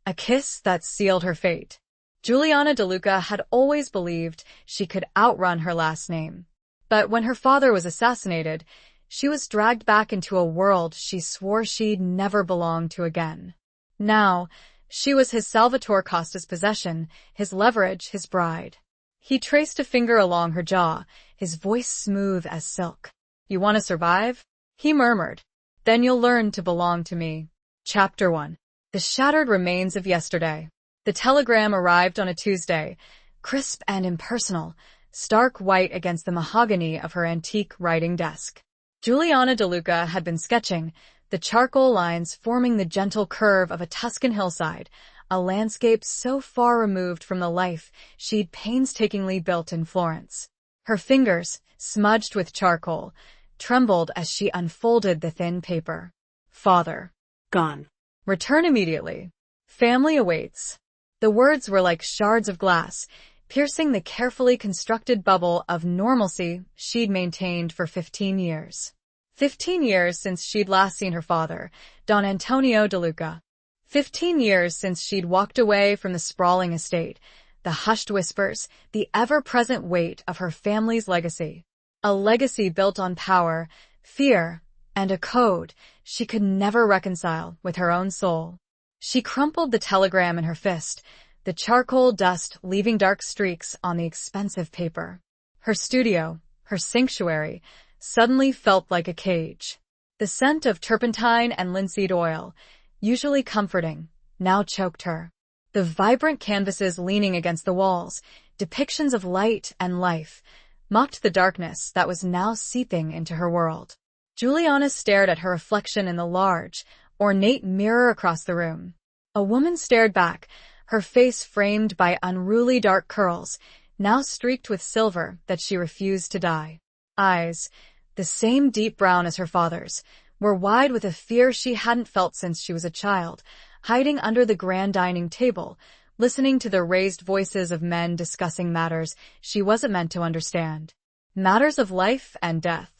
a kiss that sealed her fate. Juliana DeLuca had always believed she could outrun her last name. But when her father was assassinated, she was dragged back into a world she swore she'd never belong to again. Now, she was his Salvatore Costa's possession, his leverage, his bride. He traced a finger along her jaw, his voice smooth as silk. "You want to survive?" he murmured. "Then you'll learn to belong to me." Chapter 1. The Shattered Remains of Yesterday. The telegram arrived on a Tuesday, crisp and impersonal, stark white against the mahogany of her antique writing desk. Juliana DeLuca had been sketching, the charcoal lines forming the gentle curve of a Tuscan hillside, a landscape so far removed from the life she'd painstakingly built in Florence. Her fingers, smudged with charcoal, trembled as she unfolded the thin paper. "Father. Gone. Return immediately. Family awaits." The words were like shards of glass, piercing the carefully constructed bubble of normalcy she'd maintained for 15 years. 15 years since she'd last seen her father, Don Antonio DeLuca. 15 years since she'd walked away from the sprawling estate, the hushed whispers, the ever-present weight of her family's legacy. A legacy built on power, fear, and a code she could never reconcile with her own soul. She crumpled the telegram in her fist, the charcoal dust leaving dark streaks on the expensive paper. Her studio, her sanctuary, suddenly felt like a cage. The scent of turpentine and linseed oil, usually comforting, now choked her. The vibrant canvases leaning against the walls, depictions of light and life, mocked the darkness that was now seeping into her world. Juliana stared at her reflection in the large, ornate mirror across the room. A woman stared back, her face framed by unruly dark curls, now streaked with silver that she refused to dye. Eyes, the same deep brown as her father's, were wide with a fear she hadn't felt since she was a child, hiding under the grand dining table, listening to the raised voices of men discussing matters she wasn't meant to understand. Matters of life and death.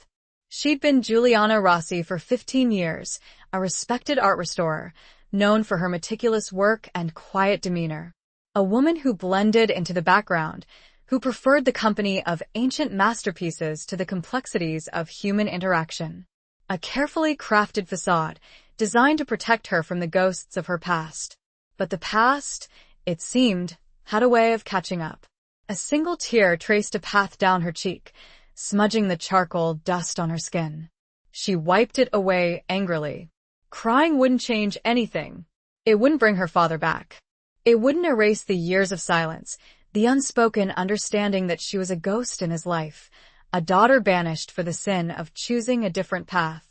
She'd been Juliana Rossi for 15 years, a respected art restorer, known for her meticulous work and quiet demeanor. A woman who blended into the background, who preferred the company of ancient masterpieces to the complexities of human interaction. A carefully crafted facade, designed to protect her from the ghosts of her past. But the past, it seemed, had a way of catching up. A single tear traced a path down her cheek, smudging the charcoal dust on her skin. She wiped it away angrily. Crying wouldn't change anything. It wouldn't bring her father back. It wouldn't erase the years of silence, the unspoken understanding that she was a ghost in his life, a daughter banished for the sin of choosing a different path.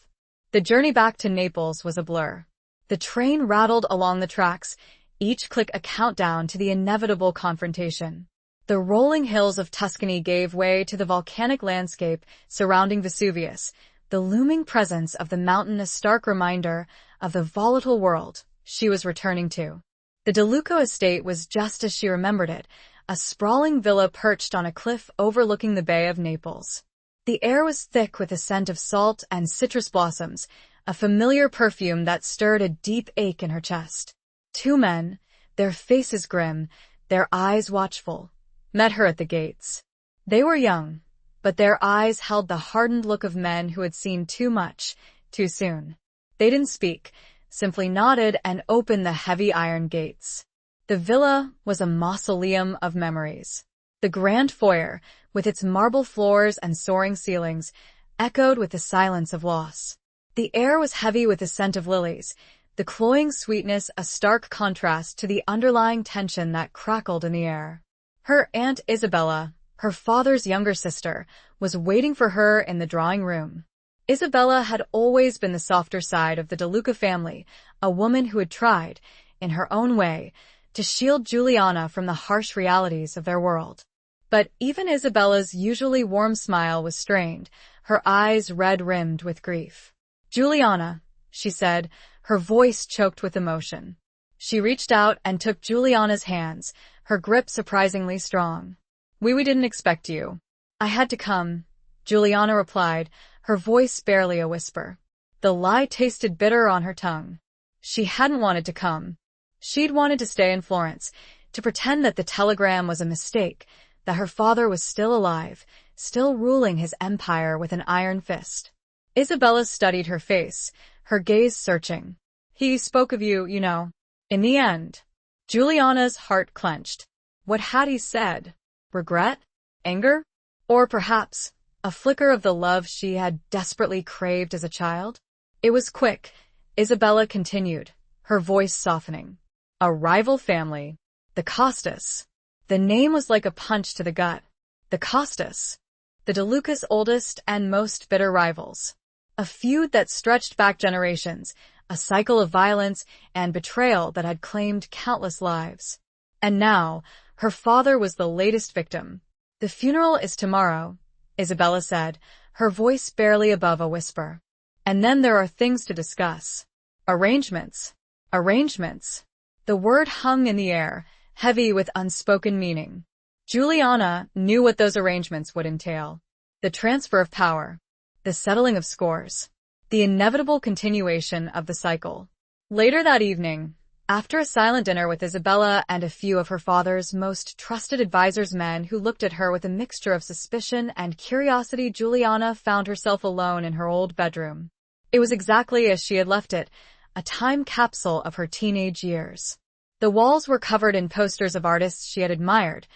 The journey back to Naples was a blur. The train rattled along the tracks, each click a countdown to the inevitable confrontation. The rolling hills of Tuscany gave way to the volcanic landscape surrounding Vesuvius, the looming presence of the mountain a stark reminder of the volatile world she was returning to. The DeLuca estate was just as she remembered it, a sprawling villa perched on a cliff overlooking the Bay of Naples. The air was thick with the scent of salt and citrus blossoms, a familiar perfume that stirred a deep ache in her chest. Two men, their faces grim, their eyes watchful, met her at the gates. They were young, but their eyes held the hardened look of men who had seen too much, too soon. They didn't speak, simply nodded and opened the heavy iron gates. The villa was a mausoleum of memories. The grand foyer, with its marble floors and soaring ceilings, echoed with the silence of loss. The air was heavy with the scent of lilies, the cloying sweetness a stark contrast to the underlying tension that crackled in the air. Her Aunt Isabella, her father's younger sister, was waiting for her in the drawing room. Isabella had always been the softer side of the DeLuca family, a woman who had tried, in her own way, to shield Juliana from the harsh realities of their world. But even Isabella's usually warm smile was strained, her eyes red-rimmed with grief. "Juliana," she said, her voice choked with emotion. She reached out and took Juliana's hands, her grip surprisingly strong. We didn't expect you." "I had to come," Juliana replied, her voice barely a whisper. The lie tasted bitter on her tongue. She hadn't wanted to come. She'd wanted to stay in Florence, to pretend that the telegram was a mistake, that her father was still alive, still ruling his empire with an iron fist. Isabella studied her face, her gaze searching. He spoke of you, you know. In the end, Juliana's heart clenched. What had he said? Regret? Anger? Or perhaps a flicker of the love she had desperately craved as a child? It was quick. Isabella continued, her voice softening. A rival family. The Costas. The name was like a punch to the gut. The Costas. The DeLuca's oldest and most bitter rivals. A feud that stretched back generations, a cycle of violence and betrayal that had claimed countless lives. And now, her father was the latest victim. The funeral is tomorrow, Isabella said, her voice barely above a whisper. And then there are things to discuss. Arrangements. Arrangements. The word hung in the air, heavy with unspoken meaning. Juliana knew what those arrangements would entail. The transfer of power. The settling of scores. The inevitable continuation of the cycle. Later that evening, after a silent dinner with Isabella and a few of her father's most trusted advisors, men who looked at her with a mixture of suspicion and curiosity, Juliana found herself alone in her old bedroom. It was exactly as she had left it, a time capsule of her teenage years. The walls were covered in posters of artists she had admired,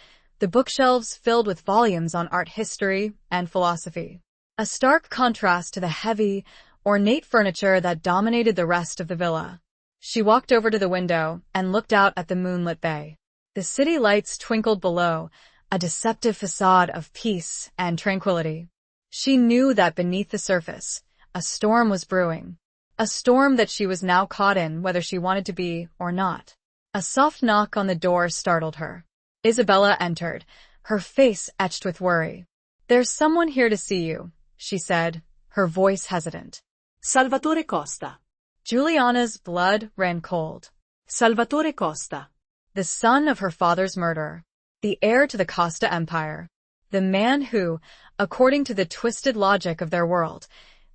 the bookshelves filled with volumes on art history and philosophy. A stark contrast to the heavy, ornate furniture that dominated the rest of the villa. She walked over to the window and looked out at the moonlit bay. The city lights twinkled below, a deceptive facade of peace and tranquility. She knew that beneath the surface, a storm was brewing. A storm that she was now caught in, whether she wanted to be or not. A soft knock on the door startled her. Isabella entered, her face etched with worry. "There's someone here to see you," she said, her voice hesitant. Salvatore Costa. Juliana's blood ran cold. Salvatore Costa. The son of her father's murderer. The heir to the Costa Empire. The man who, according to the twisted logic of their world,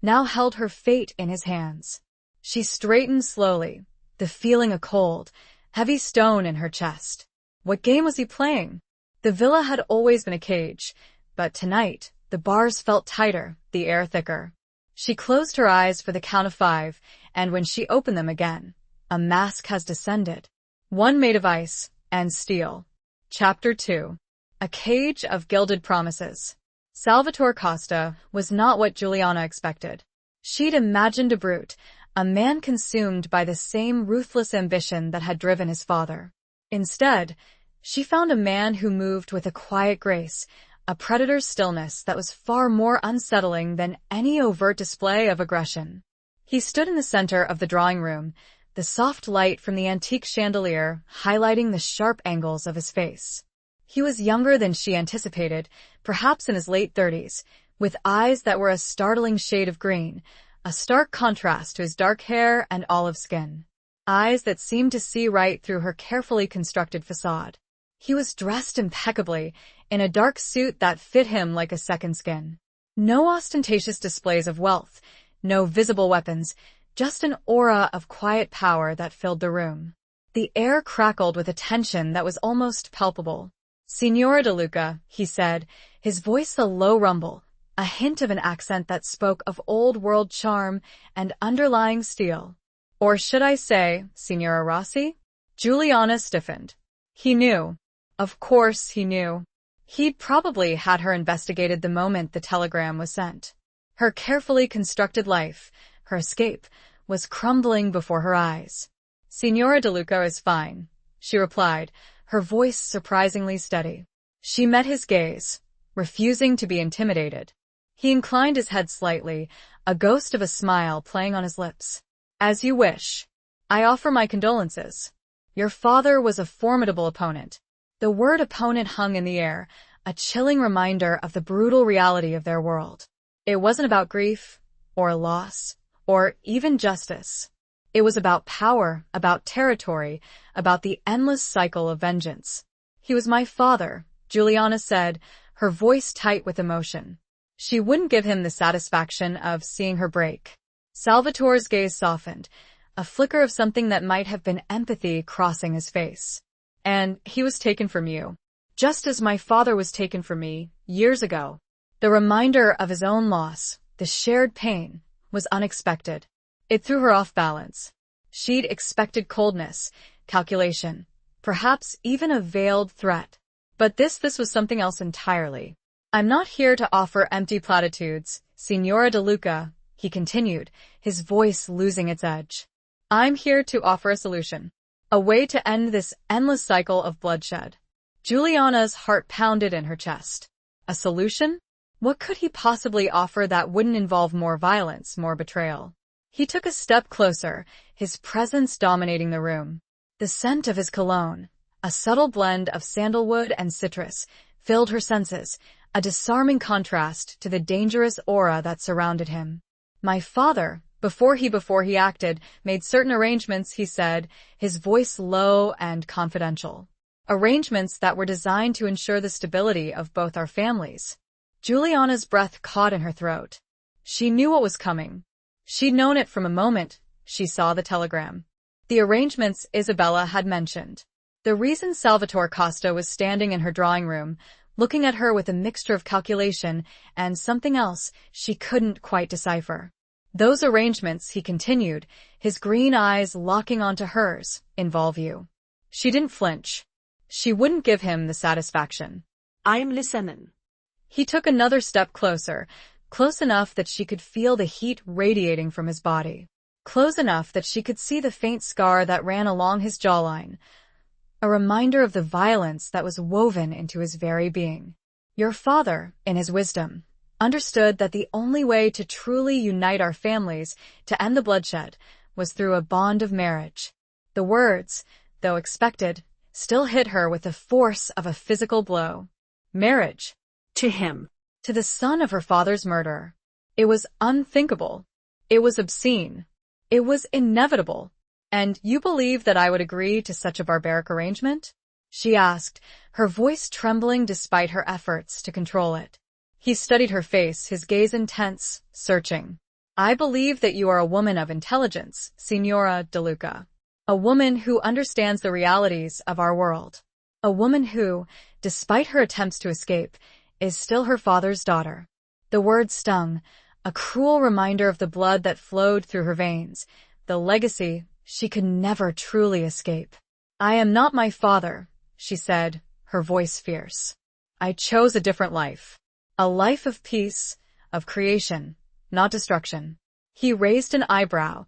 now held her fate in his hands. She straightened slowly, the feeling a cold, heavy stone in her chest. What game was he playing? The villa had always been a cage, but tonight, the bars felt tighter, the air thicker. She closed her eyes for the count of 5, and when she opened them again, a mask has descended. One made of ice and steel. Chapter 2. A cage of gilded promises. Salvatore Costa was not what Juliana expected. She'd imagined a brute, a man consumed by the same ruthless ambition that had driven his father. Instead, she found a man who moved with a quiet grace, a predator's stillness that was far more unsettling than any overt display of aggression. He stood in the center of the drawing room, the soft light from the antique chandelier highlighting the sharp angles of his face. He was younger than she anticipated, perhaps in his late 30s, with eyes that were a startling shade of green, a stark contrast to his dark hair and olive skin. Eyes that seemed to see right through her carefully constructed facade. He was dressed impeccably, in a dark suit that fit him like a second skin. No ostentatious displays of wealth, no visible weapons, just an aura of quiet power that filled the room. The air crackled with a tension that was almost palpable. "Signora DeLuca," he said, his voice a low rumble, a hint of an accent that spoke of old-world charm and underlying steel. Or should I say, Signora Rossi? Juliana stiffened. He knew. Of course he knew. He'd probably had her investigated the moment the telegram was sent. Her carefully constructed life, her escape, was crumbling before her eyes. "Signora DeLuca is fine," she replied, her voice surprisingly steady. She met his gaze, refusing to be intimidated. He inclined his head slightly, a ghost of a smile playing on his lips. "As you wish. I offer my condolences. Your father was a formidable opponent." The word opponent hung in the air, a chilling reminder of the brutal reality of their world. It wasn't about grief, or loss, or even justice. It was about power, about territory, about the endless cycle of vengeance. "He was my father," Juliana said, her voice tight with emotion. She wouldn't give him the satisfaction of seeing her break. Salvatore's gaze softened, a flicker of something that might have been empathy crossing his face. And he was taken from you, just as my father was taken from me years ago. The reminder of his own loss, the shared pain, was unexpected. It threw her off balance. She'd expected coldness, calculation, perhaps even a veiled threat. But this was something else entirely. I'm not here to offer empty platitudes, Signora De Luca, he continued, his voice losing its edge. I'm here to offer a solution. A way to end this endless cycle of bloodshed. Juliana's heart pounded in her chest. A solution? What could he possibly offer that wouldn't involve more violence, more betrayal? He took a step closer, his presence dominating the room. The scent of his cologne, a subtle blend of sandalwood and citrus, filled her senses, a disarming contrast to the dangerous aura that surrounded him. My father, before he acted, made certain arrangements, he said, his voice low and confidential. Arrangements that were designed to ensure the stability of both our families. Juliana's breath caught in her throat. She knew what was coming. She'd known it from a moment she saw the telegram. The arrangements Isabella had mentioned. The reason Salvatore Costa was standing in her drawing room, looking at her with a mixture of calculation and something else she couldn't quite decipher. Those arrangements, he continued, his green eyes locking onto hers, involve you. She didn't flinch. She wouldn't give him the satisfaction. I am listening. He took another step closer, close enough that she could feel the heat radiating from his body. Close enough that she could see the faint scar that ran along his jawline. A reminder of the violence that was woven into his very being. Your father, in his wisdom, understood that the only way to truly unite our families, to end the bloodshed, was through a bond of marriage. The words, though expected, still hit her with the force of a physical blow. Marriage. To him. To the son of her father's murderer. It was unthinkable. It was obscene. It was inevitable. And you believe that I would agree to such a barbaric arrangement? She asked, her voice trembling despite her efforts to control it. He studied her face, his gaze intense, searching. I believe that you are a woman of intelligence, Signora De Luca. A woman who understands the realities of our world. A woman who, despite her attempts to escape, is still her father's daughter. The word stung, a cruel reminder of the blood that flowed through her veins, the legacy she could never truly escape. I am not my father, she said, her voice fierce. I chose a different life. A life of peace, of creation, not destruction. He raised an eyebrow,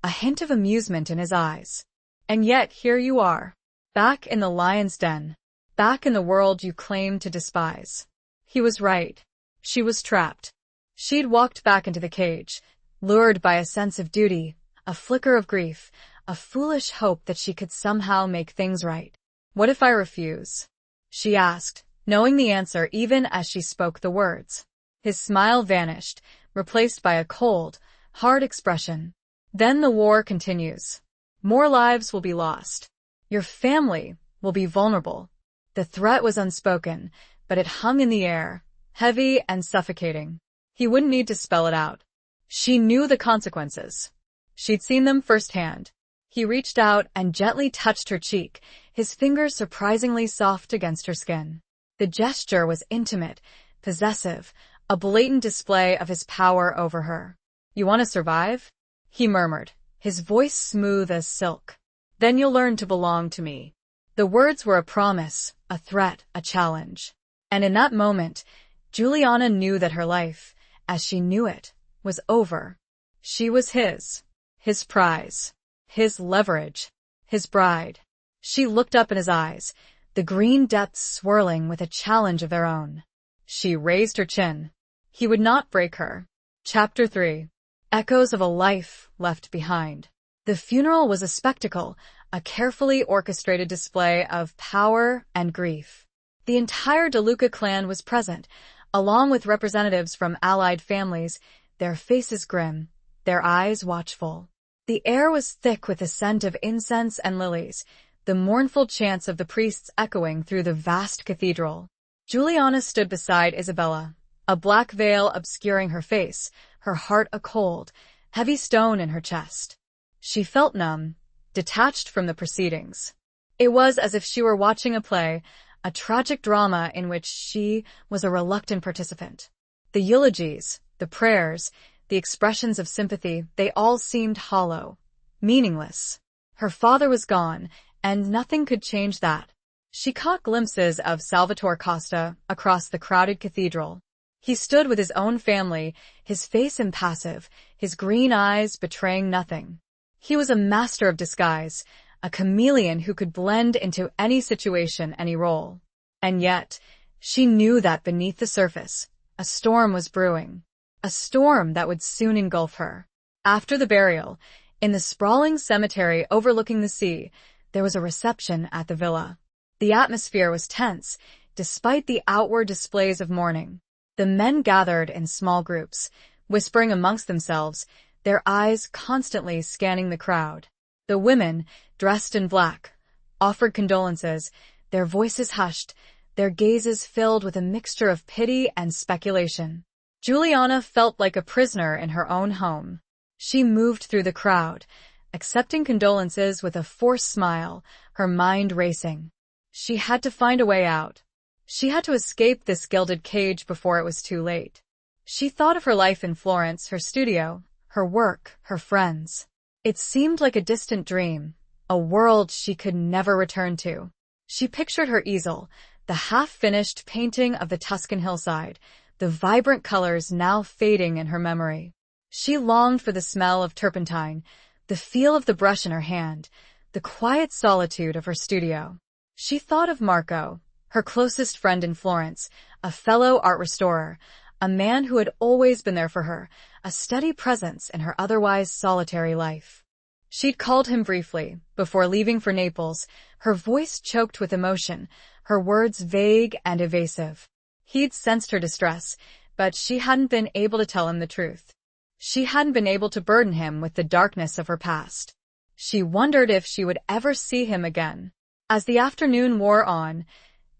a hint of amusement in his eyes. And yet here you are, back in the lion's den, back in the world you claimed to despise. He was right. She was trapped. She'd walked back into the cage, lured by a sense of duty, a flicker of grief, a foolish hope that she could somehow make things right. What if I refuse? She asked, knowing the answer even as she spoke the words. His smile vanished, replaced by a cold, hard expression. Then the war continues. More lives will be lost. Your family will be vulnerable. The threat was unspoken, but it hung in the air, heavy and suffocating. He wouldn't need to spell it out. She knew the consequences. She'd seen them firsthand. He reached out and gently touched her cheek, his fingers surprisingly soft against her skin. The gesture was intimate, possessive, a blatant display of his power over her. You want to survive? He murmured, his voice smooth as silk. Then you'll learn to belong to me. The words were a promise, a threat, a challenge. And in that moment, Juliana knew that her life, as she knew it, was over. She was his prize, his leverage, his bride. She looked up in his eyes, the green depths swirling with a challenge of their own. She raised her chin. He would not break her. Chapter 3. Echoes of a life left behind. The funeral was a spectacle, a carefully orchestrated display of power and grief. The entire De Luca clan was present, along with representatives from allied families, their faces grim, their eyes watchful. The air was thick with the scent of incense and lilies, the mournful chants of the priests echoing through the vast cathedral. Juliana stood beside Isabella, a black veil obscuring her face, her heart a cold, heavy stone in her chest. She felt numb, detached from the proceedings. It was as if she were watching a play, a tragic drama in which she was a reluctant participant. The eulogies, the prayers, the expressions of sympathy, they all seemed hollow, meaningless. Her father was gone, and nothing could change that. She caught glimpses of Salvatore Costa across the crowded cathedral. He stood with his own family, his face impassive, his green eyes betraying nothing. He was a master of disguise, a chameleon who could blend into any situation, any role. And yet, she knew that beneath the surface, a storm was brewing. A storm that would soon engulf her. After the burial, in the sprawling cemetery overlooking the sea, there was a reception at the villa. The atmosphere was tense, despite the outward displays of mourning. The men gathered in small groups, whispering amongst themselves, their eyes constantly scanning the crowd. The women, dressed in black, offered condolences, their voices hushed, their gazes filled with a mixture of pity and speculation. Juliana felt like a prisoner in her own home. She moved through the crowd, accepting condolences with a forced smile, her mind racing. She had to find a way out. She had to escape this gilded cage before it was too late. She thought of her life in Florence, her studio, her work, her friends. It seemed like a distant dream, a world she could never return to. She pictured her easel, the half-finished painting of the Tuscan hillside, the vibrant colors now fading in her memory. She longed for the smell of turpentine, the feel of the brush in her hand, the quiet solitude of her studio. She thought of Marco, her closest friend in Florence, a fellow art restorer, a man who had always been there for her, a steady presence in her otherwise solitary life. She'd called him briefly, before leaving for Naples, her voice choked with emotion, her words vague and evasive. He'd sensed her distress, but she hadn't been able to tell him the truth. She hadn't been able to burden him with the darkness of her past. She wondered if she would ever see him again. As the afternoon wore on,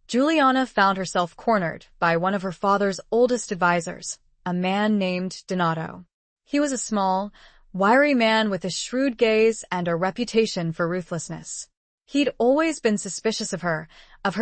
Juliana found herself cornered by one of her father's oldest advisors, a man named Donato. He was a small, wiry man with a shrewd gaze and a reputation for ruthlessness. He'd always been suspicious of her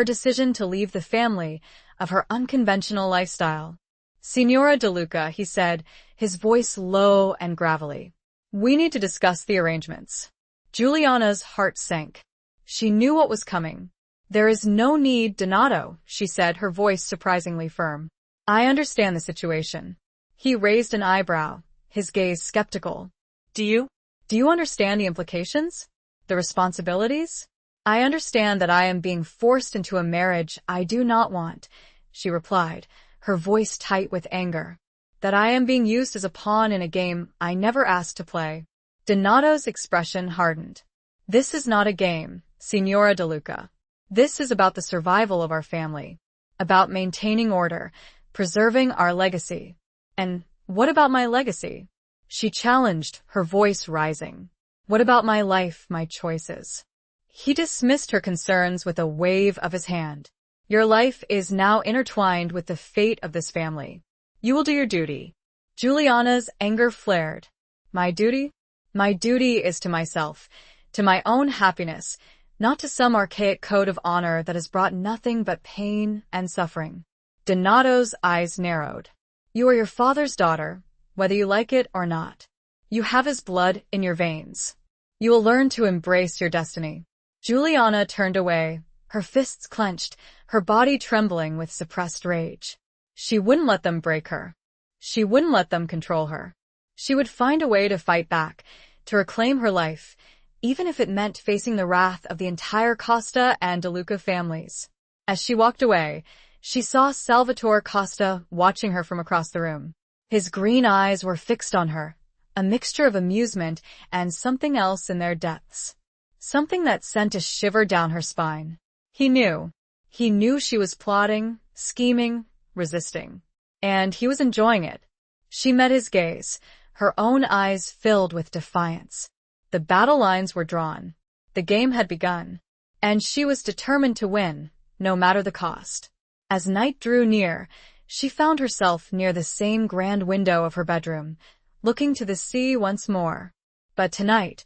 decision to leave the family, of her unconventional lifestyle. Signora De Luca, he said, his voice low and gravelly. We need to discuss the arrangements. Juliana's heart sank. She knew what was coming. There is no need, Donato, she said, her voice surprisingly firm. I understand the situation. He raised an eyebrow, his gaze skeptical. Do you understand the implications? The responsibilities? I understand that I am being forced into a marriage I do not want, she replied, her voice tight with anger. That I am being used as a pawn in a game I never asked to play. Donato's expression hardened. This is not a game, Signora De Luca. This is about the survival of our family, about maintaining order, preserving our legacy. And what about my legacy? She challenged, her voice rising. What about my life, my choices? He dismissed her concerns with a wave of his hand. Your life is now intertwined with the fate of this family. You will do your duty. Juliana's anger flared. My duty? My duty is to myself, to my own happiness, not to some archaic code of honor that has brought nothing but pain and suffering. Donato's eyes narrowed. You are your father's daughter, whether you like it or not. You have his blood in your veins. You will learn to embrace your destiny. Juliana turned away, her fists clenched, her body trembling with suppressed rage. She wouldn't let them break her. She wouldn't let them control her. She would find a way to fight back, to reclaim her life, even if it meant facing the wrath of the entire Costa and De Luca families. As she walked away, she saw Salvatore Costa watching her from across the room. His green eyes were fixed on her, a mixture of amusement and something else in their depths. Something that sent a shiver down her spine. He knew. He knew she was plotting, scheming, resisting. And he was enjoying it. She met his gaze, her own eyes filled with defiance. The battle lines were drawn. The game had begun. And she was determined to win, no matter the cost. As night drew near, she found herself near the same grand window of her bedroom, looking to the sea once more. But tonight,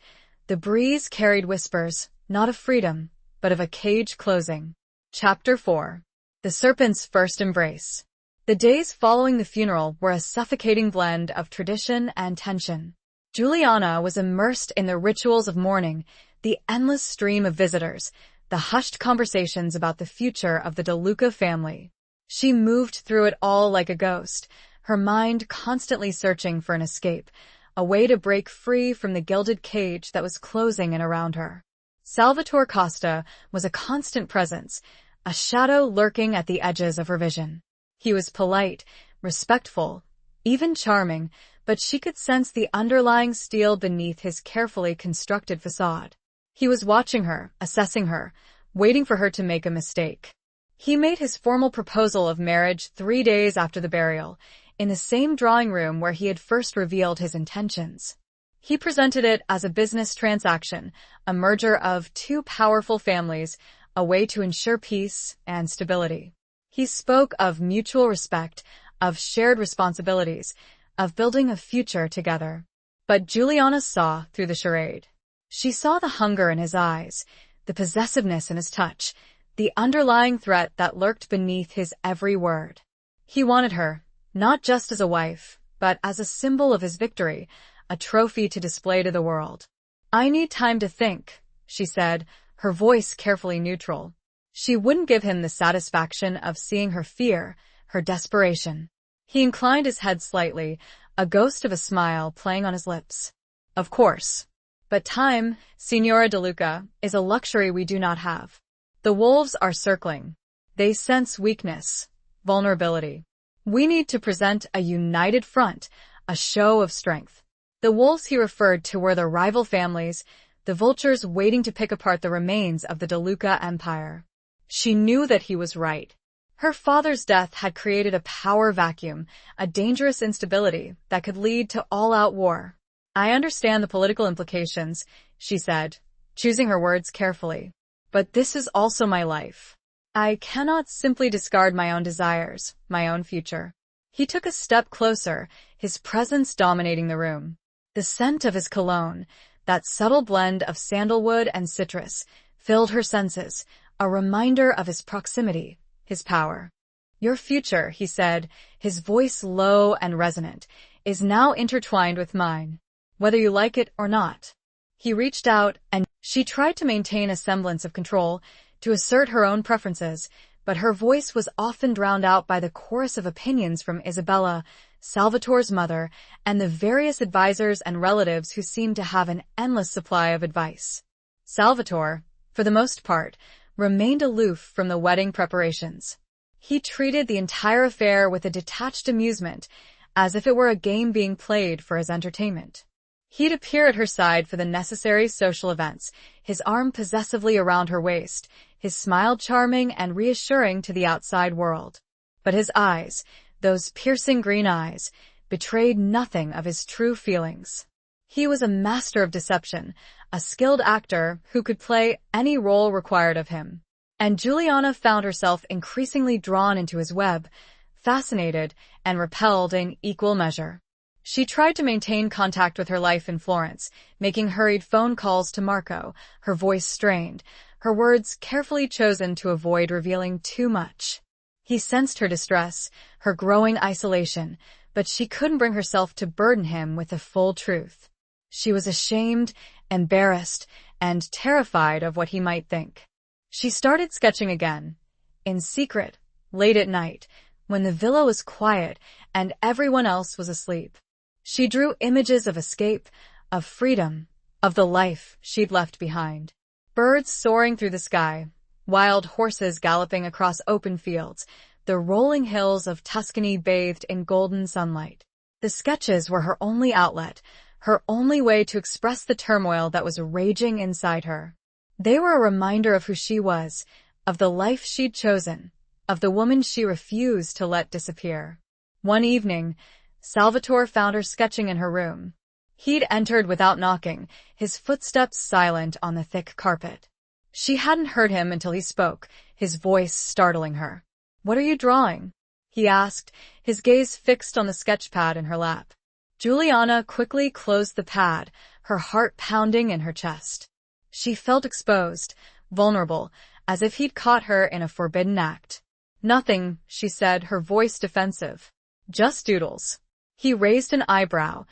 The breeze carried whispers, not of freedom, but of a cage closing. Chapter 4. The Serpent's First Embrace. The days following the funeral were a suffocating blend of tradition and tension. Juliana was immersed in the rituals of mourning, the endless stream of visitors, the hushed conversations about the future of the DeLuca family. She moved through it all like a ghost, her mind constantly searching for an escape, a way to break free from the gilded cage that was closing in around her. Salvatore Costa was a constant presence, a shadow lurking at the edges of her vision. He was polite, respectful, even charming, but she could sense the underlying steel beneath his carefully constructed facade. He was watching her, assessing her, waiting for her to make a mistake. He made his formal proposal of marriage 3 days after the burial, in the same drawing room where he had first revealed his intentions. He presented it as a business transaction, a merger of 2 powerful families, a way to ensure peace and stability. He spoke of mutual respect, of shared responsibilities, of building a future together. But Juliana saw through the charade. She saw the hunger in his eyes, the possessiveness in his touch, the underlying threat that lurked beneath his every word. He wanted her, not just as a wife, but as a symbol of his victory, a trophy to display to the world. "I need time to think," she said, her voice carefully neutral. She wouldn't give him the satisfaction of seeing her fear, her desperation. He inclined his head slightly, a ghost of a smile playing on his lips. "Of course. But time, Signora DeLuca, is a luxury we do not have. The wolves are circling. They sense weakness, vulnerability. We need to present a united front, a show of strength." The wolves he referred to were the rival families, the vultures waiting to pick apart the remains of the DeLuca empire. She knew that he was right. Her father's death had created a power vacuum, a dangerous instability that could lead to all-out war. "I understand the political implications," she said, choosing her words carefully. "But this is also my life. I cannot simply discard my own desires, my own future." He took a step closer, his presence dominating the room. The scent of his cologne, that subtle blend of sandalwood and citrus, filled her senses, a reminder of his proximity, his power. "Your future," he said, his voice low and resonant, "is now intertwined with mine, whether you like it or not." He reached out, and she tried to maintain a semblance of control, to assert her own preferences, but her voice was often drowned out by the chorus of opinions from Isabella, Salvatore's mother, and the various advisors and relatives who seemed to have an endless supply of advice. Salvatore, for the most part, remained aloof from the wedding preparations. He treated the entire affair with a detached amusement, as if it were a game being played for his entertainment. He'd appear at her side for the necessary social events, his arm possessively around her waist, his smile charming and reassuring to the outside world. But his eyes, those piercing green eyes, betrayed nothing of his true feelings. He was a master of deception, a skilled actor who could play any role required of him. And Juliana found herself increasingly drawn into his web, fascinated and repelled in equal measure. She tried to maintain contact with her life in Florence, making hurried phone calls to Marco, her voice strained, her words carefully chosen to avoid revealing too much. He sensed her distress, her growing isolation, but she couldn't bring herself to burden him with the full truth. She was ashamed, embarrassed, and terrified of what he might think. She started sketching again, in secret, late at night, when the villa was quiet and everyone else was asleep. She drew images of escape, of freedom, of the life she'd left behind. Birds soaring through the sky, wild horses galloping across open fields, the rolling hills of Tuscany bathed in golden sunlight. The sketches were her only outlet, her only way to express the turmoil that was raging inside her. They were a reminder of who she was, of the life she'd chosen, of the woman she refused to let disappear. One evening, Salvatore found her sketching in her room. He'd entered without knocking, his footsteps silent on the thick carpet. She hadn't heard him until he spoke, his voice startling her. "What are you drawing?" he asked, his gaze fixed on the sketch pad in her lap. Juliana quickly closed the pad, her heart pounding in her chest. She felt exposed, vulnerable, as if he'd caught her in a forbidden act. "Nothing," she said, her voice defensive. "Just doodles." He raised an eyebrow,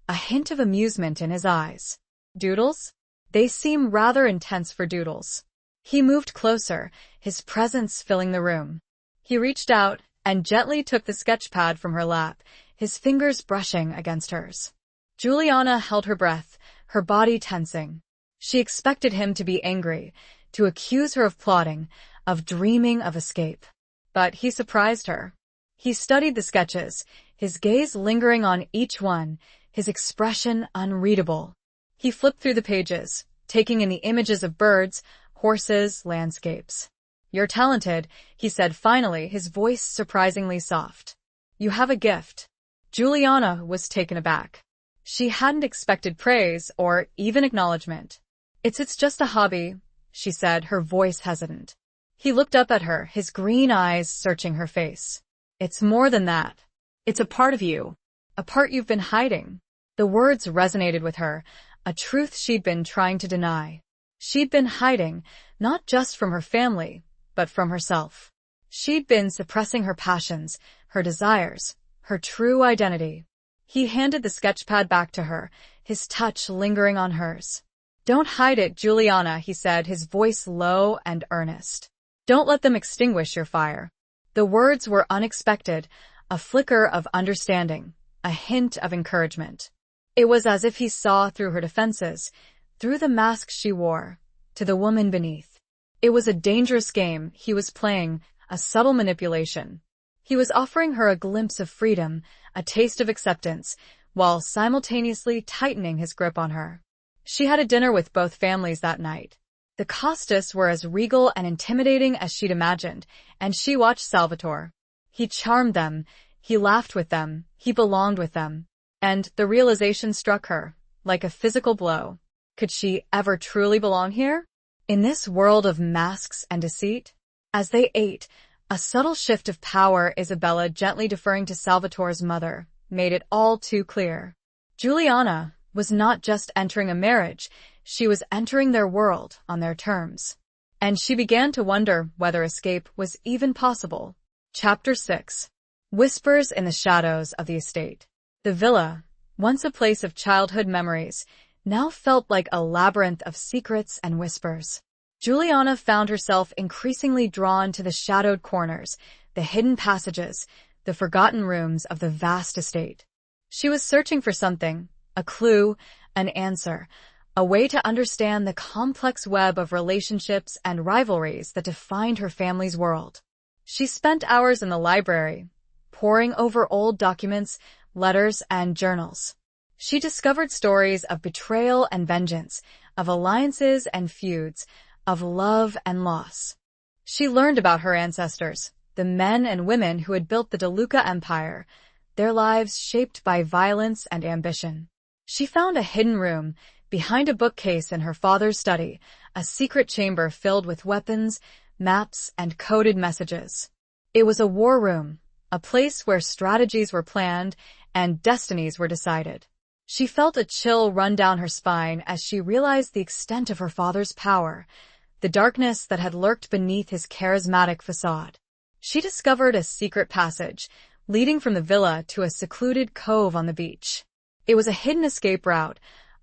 a hint of amusement in his eyes. "Doodles? They seem rather intense for doodles." He moved closer, his presence filling the room. He reached out and gently took the sketchpad from her lap, his fingers brushing against hers. Juliana held her breath, her body tensing. She expected him to be angry, to accuse her of plotting, of dreaming of escape. But he surprised her. He studied the sketches, his gaze lingering on each one, his expression unreadable. He flipped through the pages, taking in the images of birds, horses, landscapes. "You're talented," he said finally, his voice surprisingly soft. "You have a gift." Juliana was taken aback. She hadn't expected praise or even acknowledgement. It's just a hobby," she said, her voice hesitant. He looked up at her, his green eyes searching her face. "It's more than that. It's a part of you. A part you've been hiding." The words resonated with her, a truth she'd been trying to deny. She'd been hiding, not just from her family, but from herself. She'd been suppressing her passions, her desires, her true identity. He handed the sketchpad back to her, his touch lingering on hers. "Don't hide it, Juliana," he said, his voice low and earnest. "Don't let them extinguish your fire." The words were unexpected, a flicker of understanding, a hint of encouragement. It was as if he saw through her defenses, through the mask she wore, to the woman beneath. It was a dangerous game he was playing, a subtle manipulation. He was offering her a glimpse of freedom, a taste of acceptance, while simultaneously tightening his grip on her. She had a dinner with both families that night. The Costas were as regal and intimidating as she'd imagined, and she watched Salvatore. He charmed them, he laughed with them, he belonged with them. And the realization struck her, like a physical blow. Could she ever truly belong here? In this world of masks and deceit? As they ate, a subtle shift of power, Isabella gently deferring to Salvatore's mother, made it all too clear. Juliana was not just entering a marriage, she was entering their world on their terms. And she began to wonder whether escape was even possible. Chapter 6. Whispers in the Shadows of the Estate. The villa, once a place of childhood memories, now felt like a labyrinth of secrets and whispers. Juliana found herself increasingly drawn to the shadowed corners, the hidden passages, the forgotten rooms of the vast estate. She was searching for something, a clue, an answer, a way to understand the complex web of relationships and rivalries that defined her family's world. She spent hours in the library, poring over old documents, letters, and journals. She discovered stories of betrayal and vengeance, of alliances and feuds, of love and loss. She learned about her ancestors, the men and women who had built the DeLuca Empire, their lives shaped by violence and ambition. She found a hidden room, behind a bookcase in her father's study, a secret chamber filled with weapons, maps, and coded messages. It was a war room, a place where strategies were planned and destinies were decided. She felt a chill run down her spine as she realized the extent of her father's power, the darkness that had lurked beneath his charismatic facade. She discovered a secret passage, leading from the villa to a secluded cove on the beach. It was a hidden escape route,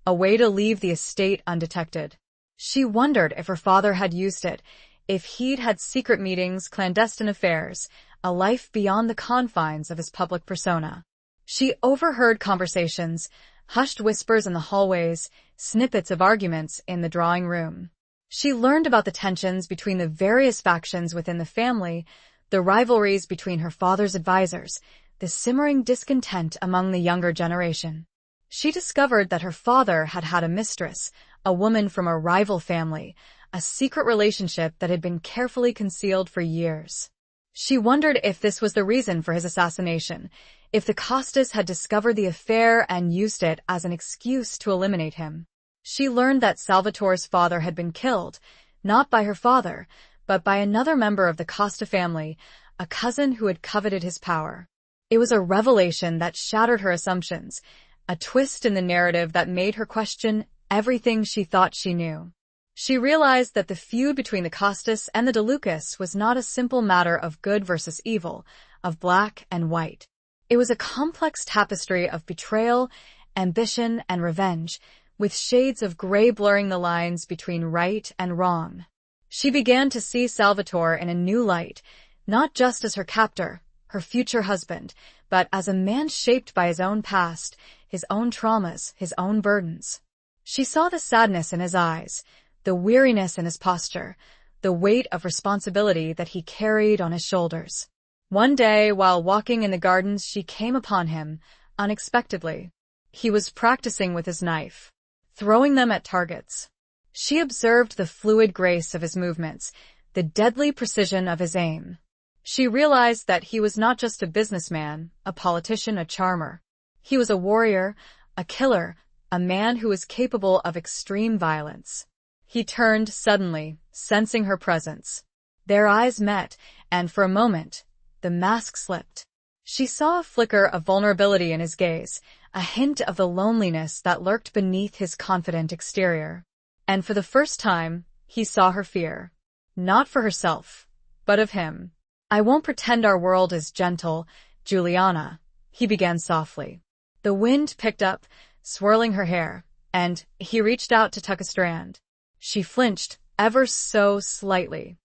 a way to leave the estate undetected. She wondered if her father had used it, if he'd had secret meetings, clandestine affairs, a life beyond the confines of his public persona. She overheard conversations, hushed whispers in the hallways, snippets of arguments in the drawing room. She learned about the tensions between the various factions within the family, the rivalries between her father's advisors, the simmering discontent among the younger generation. She discovered that her father had had a mistress, a woman from a rival family, a secret relationship that had been carefully concealed for years. She wondered if this was the reason for his assassination, if the Costas had discovered the affair and used it as an excuse to eliminate him. She learned that Salvatore's father had been killed, not by her father, but by another member of the Costa family, a cousin who had coveted his power. It was a revelation that shattered her assumptions, a twist in the narrative that made her question everything she thought she knew. She realized that the feud between the Costas and the DeLucas was not a simple matter of good versus evil, of black and white. It was a complex tapestry of betrayal, ambition, and revenge, with shades of gray blurring the lines between right and wrong. She began to see Salvatore in a new light, not just as her captor, her future husband, but as a man shaped by his own past, his own traumas, his own burdens. She saw the sadness in his eyes, the weariness in his posture, the weight of responsibility that he carried on his shoulders. One day, while walking in the gardens, she came upon him, unexpectedly. He was practicing with his knife, throwing them at targets. She observed the fluid grace of his movements, the deadly precision of his aim. She realized that he was not just a businessman, a politician, a charmer. He was a warrior, a killer, a man who was capable of extreme violence. He turned suddenly, sensing her presence. Their eyes met, and for a moment, the mask slipped. She saw a flicker of vulnerability in his gaze, a hint of the loneliness that lurked beneath his confident exterior. And for the first time, he saw her fear. Not for herself, but of him. "I won't pretend our world is gentle, Juliana," he began softly. The wind picked up, swirling her hair, and he reached out to tuck a strand. She flinched, ever so slightly.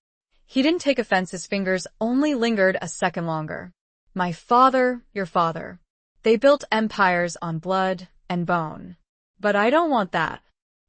He didn't take offense, his fingers only lingered a second longer. "My father, your father. They built empires on blood and bone. But I don't want that.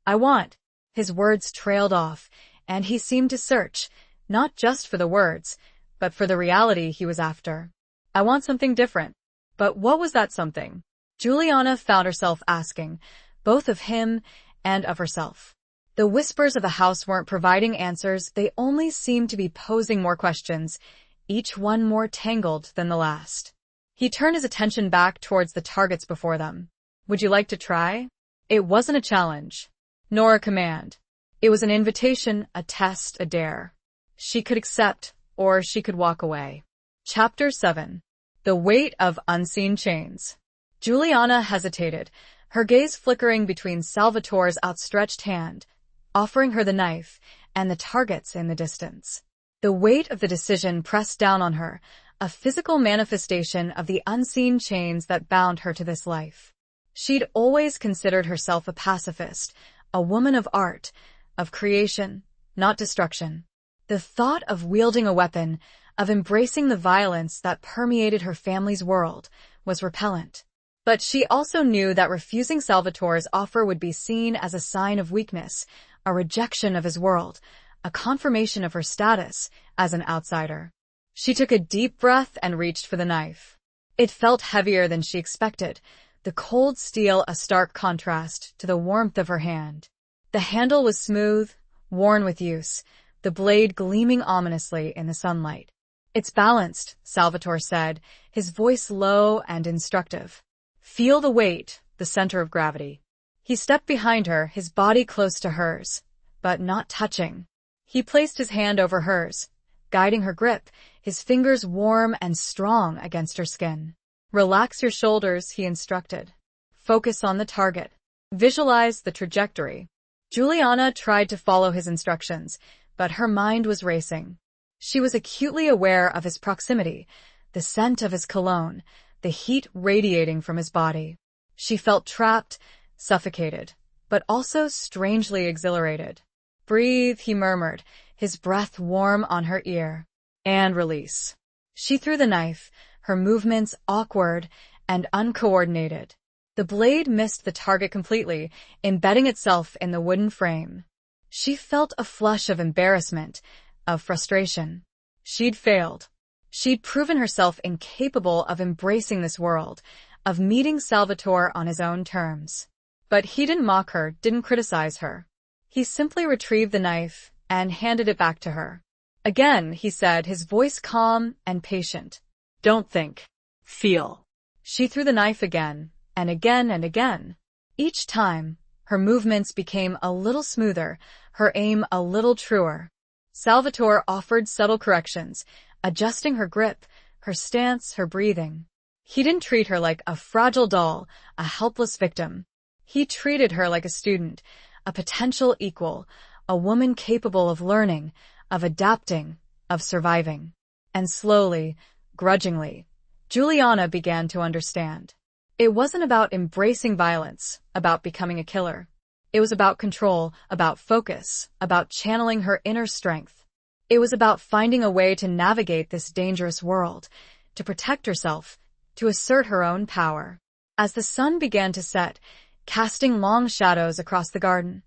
I want—" His words trailed off, and he seemed to search, not just for the words, but for the reality he was after. "I want something different." But what was that something? Juliana found herself asking, both of him and of herself. The whispers of the house weren't providing answers, they only seemed to be posing more questions, each one more tangled than the last. He turned his attention back towards the targets before them. "Would you like to try?" It wasn't a challenge, nor a command. It was an invitation, a test, a dare. She could accept, or she could walk away. Chapter 7. The Weight of Unseen Chains. Juliana hesitated, her gaze flickering between Salvatore's outstretched hand, offering her the knife, and the targets in the distance. The weight of the decision pressed down on her, a physical manifestation of the unseen chains that bound her to this life. She'd always considered herself a pacifist, a woman of art, of creation, not destruction. The thought of wielding a weapon, of embracing the violence that permeated her family's world, was repellent. But she also knew that refusing Salvatore's offer would be seen as a sign of weakness, a rejection of his world, a confirmation of her status as an outsider. She took a deep breath and reached for the knife. It felt heavier than she expected, the cold steel a stark contrast to the warmth of her hand. The handle was smooth, worn with use, the blade gleaming ominously in the sunlight. "It's balanced," Salvatore said, his voice low and instructive. "Feel the weight, the center of gravity." He stepped behind her, his body close to hers, but not touching. He placed his hand over hers, guiding her grip, his fingers warm and strong against her skin. "Relax your shoulders," he instructed. "Focus on the target. Visualize the trajectory." Juliana tried to follow his instructions, but her mind was racing. She was acutely aware of his proximity, the scent of his cologne, the heat radiating from his body. She felt trapped, suffocated, but also strangely exhilarated. "Breathe," he murmured, his breath warm on her ear. "And release." She threw the knife, her movements awkward and uncoordinated. The blade missed the target completely, embedding itself in the wooden frame. She felt a flush of embarrassment, of frustration. She'd failed. She'd proven herself incapable of embracing this world, of meeting Salvatore on his own terms. But he didn't mock her, didn't criticize her. He simply retrieved the knife and handed it back to her. "Again," he said, his voice calm and patient. "Don't think. Feel." She threw the knife again, and again and again. Each time, her movements became a little smoother, her aim a little truer. Salvatore offered subtle corrections, adjusting her grip, her stance, her breathing. He didn't treat her like a fragile doll, a helpless victim. He treated her like a student, a potential equal, a woman capable of learning, of adapting, of surviving. And slowly, grudgingly, Juliana began to understand. It wasn't about embracing violence, about becoming a killer. It was about control, about focus, about channeling her inner strength. It was about finding a way to navigate this dangerous world, to protect herself, to assert her own power. As the sun began to set, casting long shadows across the garden,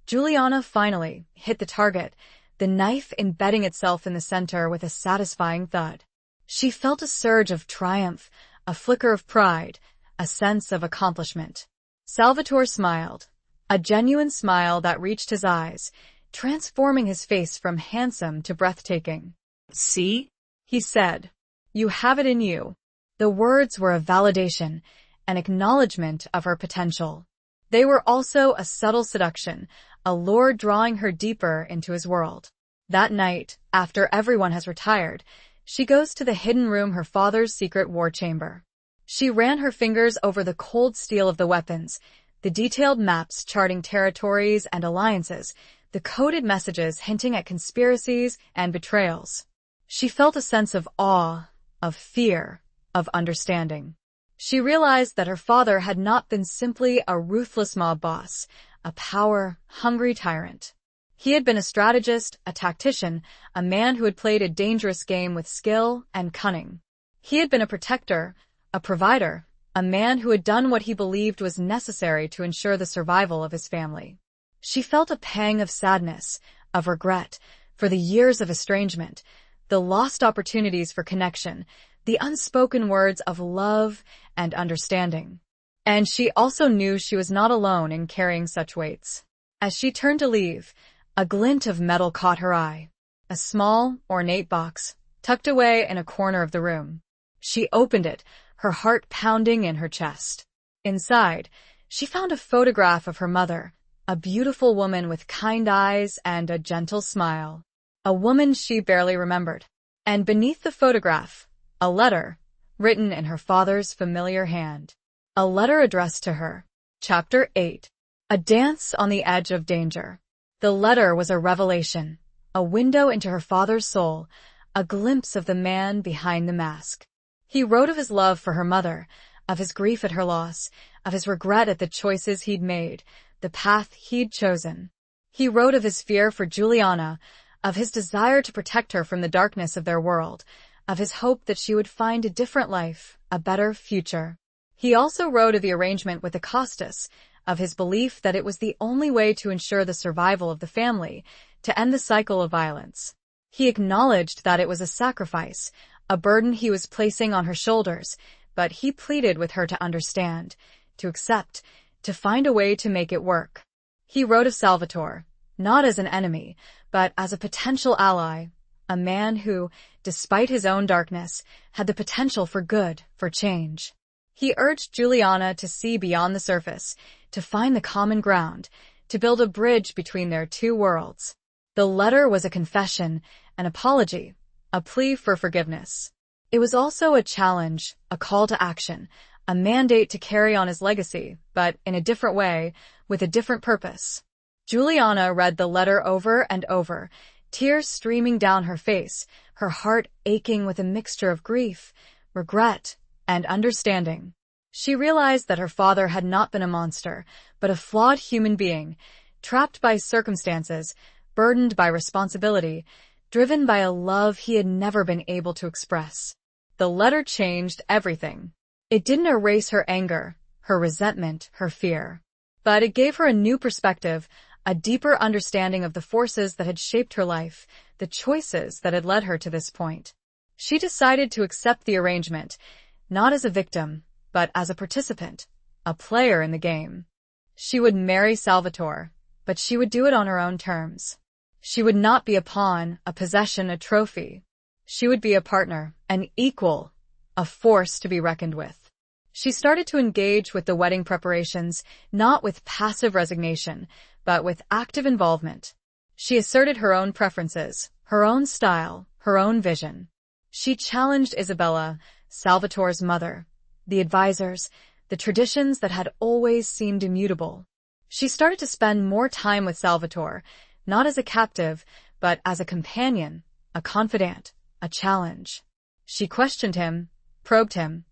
Juliana finally hit the target, the knife embedding itself in the center with a satisfying thud. She felt a surge of triumph, a flicker of pride, a sense of accomplishment. Salvatore smiled, a genuine smile that reached his eyes, transforming his face from handsome to breathtaking. "See?" He said, "You have it in you." The words were a validation, an acknowledgement of her potential. They were also a subtle seduction, a lure drawing her deeper into his world. That night, after everyone has retired, she goes to the hidden room, her father's secret war chamber. She ran her fingers over the cold steel of the weapons, the detailed maps charting territories and alliances, the coded messages hinting at conspiracies and betrayals. She felt a sense of awe, of fear, of understanding. She realized that her father had not been simply a ruthless mob boss, a power-hungry tyrant. He had been a strategist, a tactician, a man who had played a dangerous game with skill and cunning. He had been a protector, a provider, a man who had done what he believed was necessary to ensure the survival of his family. She felt a pang of sadness, of regret, for the years of estrangement, the lost opportunities for connection, the unspoken words of love and understanding. And she also knew she was not alone in carrying such weights. As she turned to leave, a glint of metal caught her eye. A small, ornate box, tucked away in a corner of the room. She opened it, her heart pounding in her chest. Inside, she found a photograph of her mother, a beautiful woman with kind eyes and a gentle smile. A woman she barely remembered. And beneath the photograph, a letter, written in her father's familiar hand. A letter addressed to her. Chapter 8. A dance on the edge of danger. The letter was a revelation, a window into her father's soul, a glimpse of the man behind the mask. He wrote of his love for her mother, of his grief at her loss, of his regret at the choices he'd made, the path he'd chosen. He wrote of his fear for Juliana, of his desire to protect her from the darkness of their world, of his hope that she would find a different life, a better future. He also wrote of the arrangement with Acostas, of his belief that it was the only way to ensure the survival of the family, to end the cycle of violence. He acknowledged that it was a sacrifice, a burden he was placing on her shoulders, but he pleaded with her to understand, to accept, to find a way to make it work. He wrote of Salvatore, not as an enemy, but as a potential ally, a man who, despite his own darkness, had the potential for good, for change. He urged Juliana to see beyond the surface, to find the common ground, to build a bridge between their two worlds. The letter was a confession, an apology, a plea for forgiveness. It was also a challenge, a call to action, a mandate to carry on his legacy, but in a different way, with a different purpose. Juliana read the letter over and over, tears streaming down her face, her heart aching with a mixture of grief, regret, and understanding. She realized that her father had not been a monster, but a flawed human being, trapped by circumstances, burdened by responsibility, driven by a love he had never been able to express. The letter changed everything. It didn't erase her anger, her resentment, her fear. But it gave her a new perspective, a deeper understanding of the forces that had shaped her life, the choices that had led her to this point. She decided to accept the arrangement, not as a victim, but as a participant, a player in the game. She would marry Salvatore, but she would do it on her own terms. She would not be a pawn, a possession, a trophy. She would be a partner, an equal, a force to be reckoned with. She started to engage with the wedding preparations, not with passive resignation, but with active involvement. She asserted her own preferences, her own style, her own vision. She challenged Isabella, Salvatore's mother, the advisors, the traditions that had always seemed immutable. She started to spend more time with Salvatore, not as a captive, but as a companion, a confidant, a challenge. She questioned him, probed him,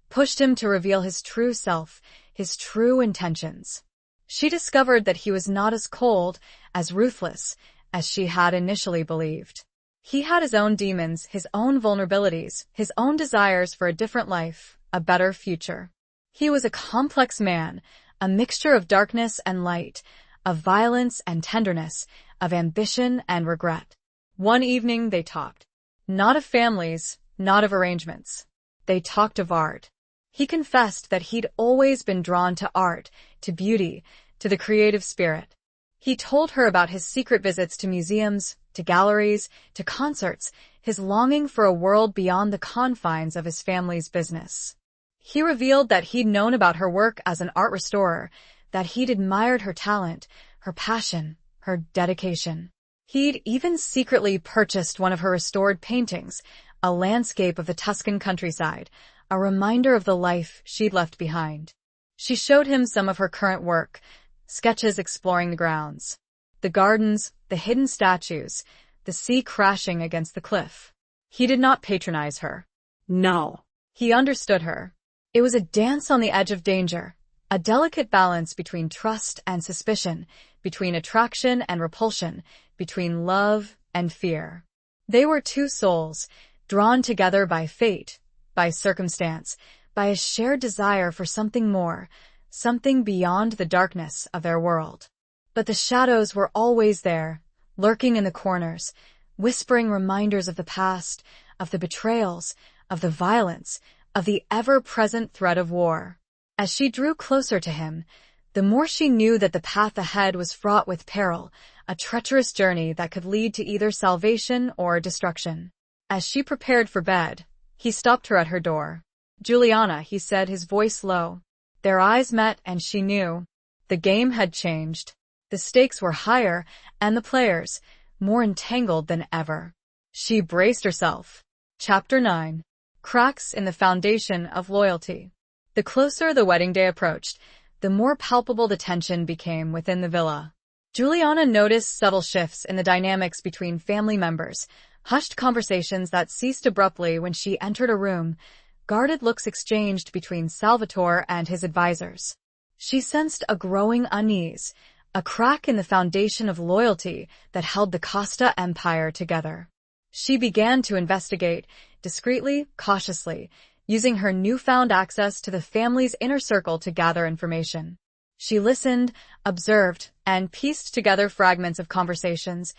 pushed him to reveal his true self, his true intentions. She discovered that he was not as cold, as ruthless, as she had initially believed. He had his own demons, his own vulnerabilities, his own desires for a different life, a better future. He was a complex man, a mixture of darkness and light, of violence and tenderness, of ambition and regret. One evening they talked. Not of families, not of arrangements. They talked of art. He confessed that he'd always been drawn to art, to beauty, to the creative spirit. He told her about his secret visits to museums, to galleries, to concerts, his longing for a world beyond the confines of his family's business. He revealed that he'd known about her work as an art restorer, that he'd admired her talent, her passion, her dedication. He'd even secretly purchased one of her restored paintings, a landscape of the Tuscan countryside, a reminder of the life she'd left behind. She showed him some of her current work, sketches exploring the grounds, the gardens, the hidden statues, the sea crashing against the cliff. He did not patronize her. No. He understood her. It was a dance on the edge of danger, a delicate balance between trust and suspicion, between attraction and repulsion, between love and fear. They were two souls, drawn together by fate, by circumstance, by a shared desire for something more, something beyond the darkness of their world. But the shadows were always there, lurking in the corners, whispering reminders of the past, of the betrayals, of the violence, of the ever-present threat of war. As she drew closer to him, the more she knew that the path ahead was fraught with peril, a treacherous journey that could lead to either salvation or destruction. As she prepared for bed, he stopped her at her door. "Juliana," he said, his voice low. Their eyes met, and she knew. The game had changed. The stakes were higher, and the players, more entangled than ever. She braced herself. Chapter 9. Cracks in the Foundation of Loyalty. The closer the wedding day approached, the more palpable the tension became within the villa. Juliana noticed subtle shifts in the dynamics between family members, hushed conversations that ceased abruptly when she entered a room, guarded looks exchanged between Salvatore and his advisors. She sensed a growing unease, a crack in the foundation of loyalty that held the Costa Empire together. She began to investigate, discreetly, cautiously, using her newfound access to the family's inner circle to gather information. She listened, observed, and pieced together fragments of conversations,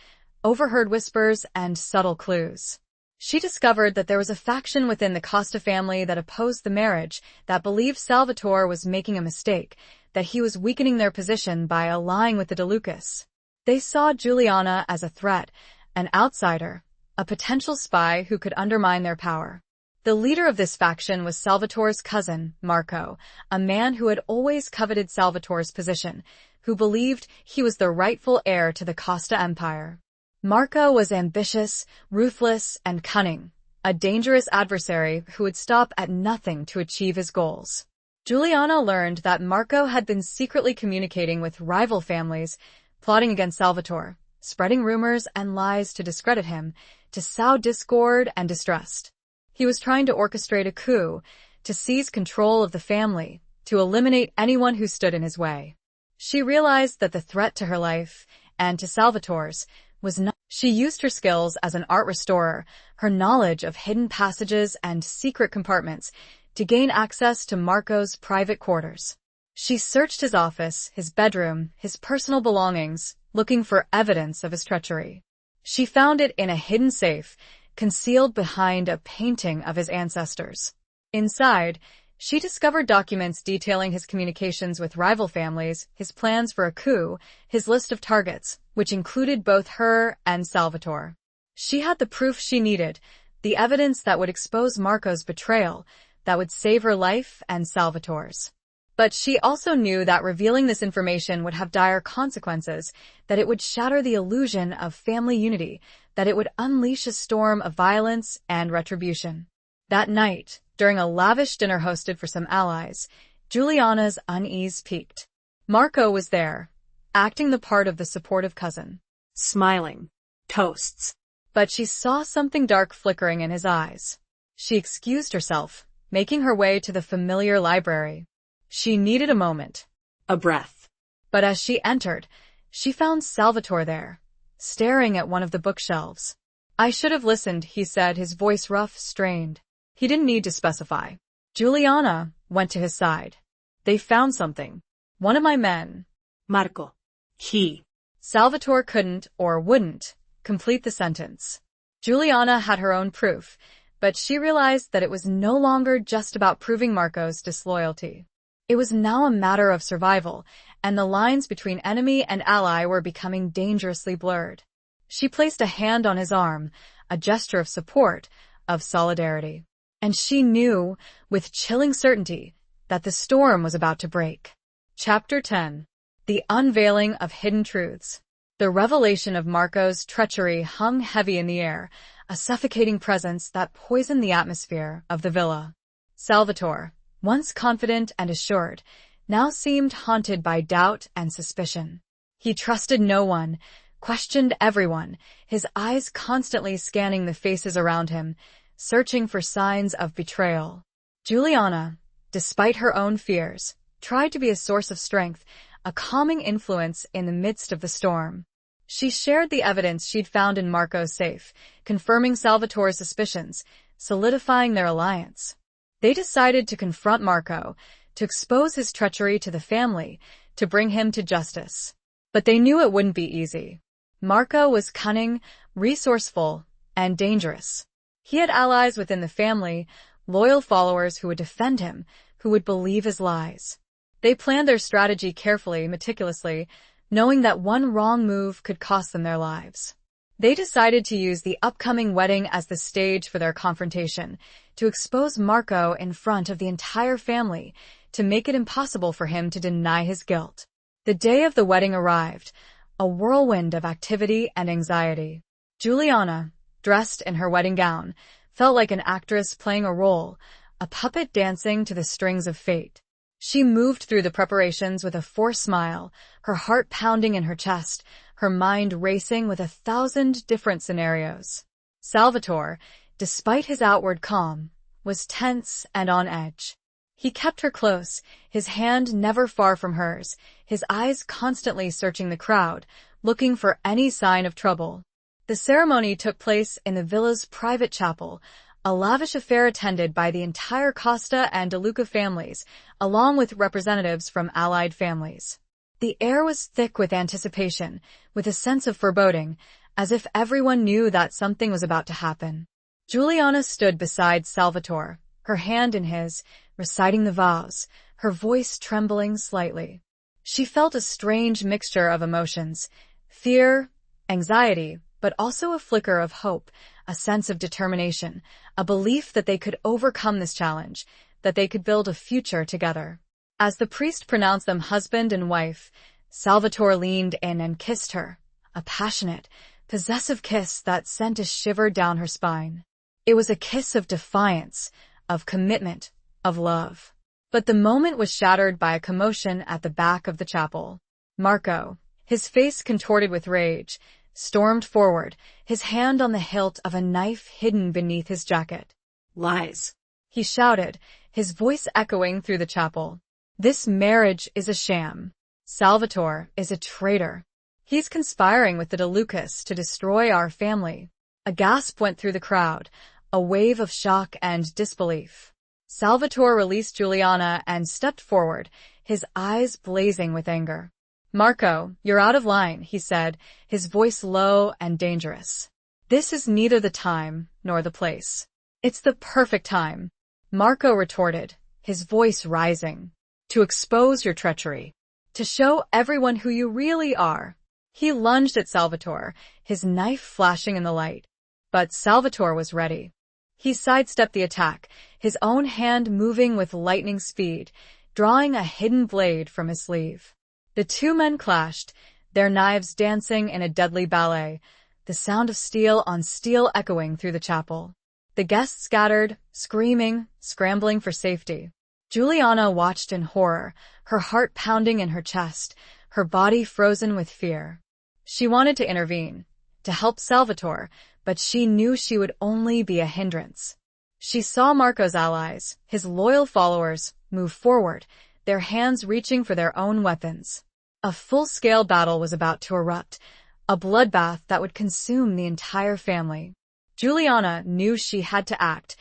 overheard whispers and subtle clues. She discovered that there was a faction within the Costa family that opposed the marriage, that believed Salvatore was making a mistake, that he was weakening their position by allying with the De Lucas. They saw Juliana as a threat, an outsider, a potential spy who could undermine their power. The leader of this faction was Salvatore's cousin, Marco, a man who had always coveted Salvatore's position, who believed he was the rightful heir to the Costa Empire. Marco was ambitious, ruthless, and cunning, a dangerous adversary who would stop at nothing to achieve his goals. Juliana learned that Marco had been secretly communicating with rival families, plotting against Salvatore, spreading rumors and lies to discredit him, to sow discord and distrust. He was trying to orchestrate a coup, to seize control of the family, to eliminate anyone who stood in his way. She realized that the threat to her life, and to Salvatore's, was not. She used her skills as an art restorer, her knowledge of hidden passages and secret compartments, to gain access to Marco's private quarters. She searched his office, his bedroom, his personal belongings, looking for evidence of his treachery. She found it in a hidden safe, concealed behind a painting of his ancestors. Inside, she discovered documents detailing his communications with rival families, his plans for a coup, his list of targets, which included both her and Salvatore. She had the proof she needed, the evidence that would expose Marco's betrayal, that would save her life and Salvatore's. But she also knew that revealing this information would have dire consequences, that it would shatter the illusion of family unity, that it would unleash a storm of violence and retribution. That night, During a lavish dinner hosted for some allies, Juliana's unease peaked. Marco was there, acting the part of the supportive cousin. Smiling. Toasts. But she saw something dark flickering in his eyes. She excused herself, making her way to the familiar library. She needed a moment. A breath. But as she entered, she found Salvatore there, staring at one of the bookshelves. "I should have listened," he said, his voice rough, strained. He didn't need to specify. Juliana went to his side. "They found something. One of my men." Marco. He. Salvatore couldn't, or wouldn't, complete the sentence. Juliana had her own proof, but she realized that it was no longer just about proving Marco's disloyalty. It was now a matter of survival, and the lines between enemy and ally were becoming dangerously blurred. She placed a hand on his arm, a gesture of support, of solidarity. And she knew, with chilling certainty, that the storm was about to break. Chapter 10. The Unveiling of Hidden Truths. The revelation of Marco's treachery hung heavy in the air, a suffocating presence that poisoned the atmosphere of the villa. Salvatore, once confident and assured, now seemed haunted by doubt and suspicion. He trusted no one, questioned everyone, his eyes constantly scanning the faces around him, searching for signs of betrayal. Juliana, despite her own fears, tried to be a source of strength, a calming influence in the midst of the storm. She shared the evidence she'd found in Marco's safe, confirming Salvatore's suspicions, solidifying their alliance. They decided to confront Marco, to expose his treachery to the family, to bring him to justice. But they knew it wouldn't be easy. Marco was cunning, resourceful, and dangerous. He had allies within the family, loyal followers who would defend him, who would believe his lies. They planned their strategy carefully, meticulously, knowing that one wrong move could cost them their lives. They decided to use the upcoming wedding as the stage for their confrontation, to expose Marco in front of the entire family, to make it impossible for him to deny his guilt. The day of the wedding arrived, a whirlwind of activity and anxiety. Juliana, dressed in her wedding gown, felt like an actress playing a role, a puppet dancing to the strings of fate. She moved through the preparations with a forced smile, her heart pounding in her chest, her mind racing with 1,000 different scenarios. Salvatore, despite his outward calm, was tense and on edge. He kept her close, his hand never far from hers, his eyes constantly searching the crowd, looking for any sign of trouble. The ceremony took place in the villa's private chapel, a lavish affair attended by the entire Costa and De Luca families, along with representatives from allied families. The air was thick with anticipation, with a sense of foreboding, as if everyone knew that something was about to happen. Juliana stood beside Salvatore, her hand in his, reciting the vows, her voice trembling slightly. She felt a strange mixture of emotions, fear, anxiety, but also a flicker of hope, a sense of determination, a belief that they could overcome this challenge, that they could build a future together. As the priest pronounced them husband and wife, Salvatore leaned in and kissed her, a passionate, possessive kiss that sent a shiver down her spine. It was a kiss of defiance, of commitment, of love. But the moment was shattered by a commotion at the back of the chapel. Marco, his face contorted with rage, stormed forward, his hand on the hilt of a knife hidden beneath his jacket. Lies. He shouted, his voice echoing through the chapel. This marriage is a sham. Salvatore is a traitor. He's conspiring with the De Lucas to destroy our family. A gasp went through the crowd, a wave of shock and disbelief. Salvatore released Juliana and stepped forward, his eyes blazing with anger. Marco, you're out of line, he said, his voice low and dangerous. This is neither the time nor the place. It's the perfect time. Marco retorted, his voice rising. To expose your treachery. To show everyone who you really are. He lunged at Salvatore, his knife flashing in the light. But Salvatore was ready. He sidestepped the attack, his own hand moving with lightning speed, drawing a hidden blade from his sleeve. The two men clashed, their knives dancing in a deadly ballet, the sound of steel on steel echoing through the chapel. The guests scattered, screaming, scrambling for safety. Juliana watched in horror, her heart pounding in her chest, her body frozen with fear. She wanted to intervene, to help Salvatore, but she knew she would only be a hindrance. She saw Marco's allies, his loyal followers, move forward, their hands reaching for their own weapons. A full-scale battle was about to erupt, a bloodbath that would consume the entire family. Juliana knew she had to act,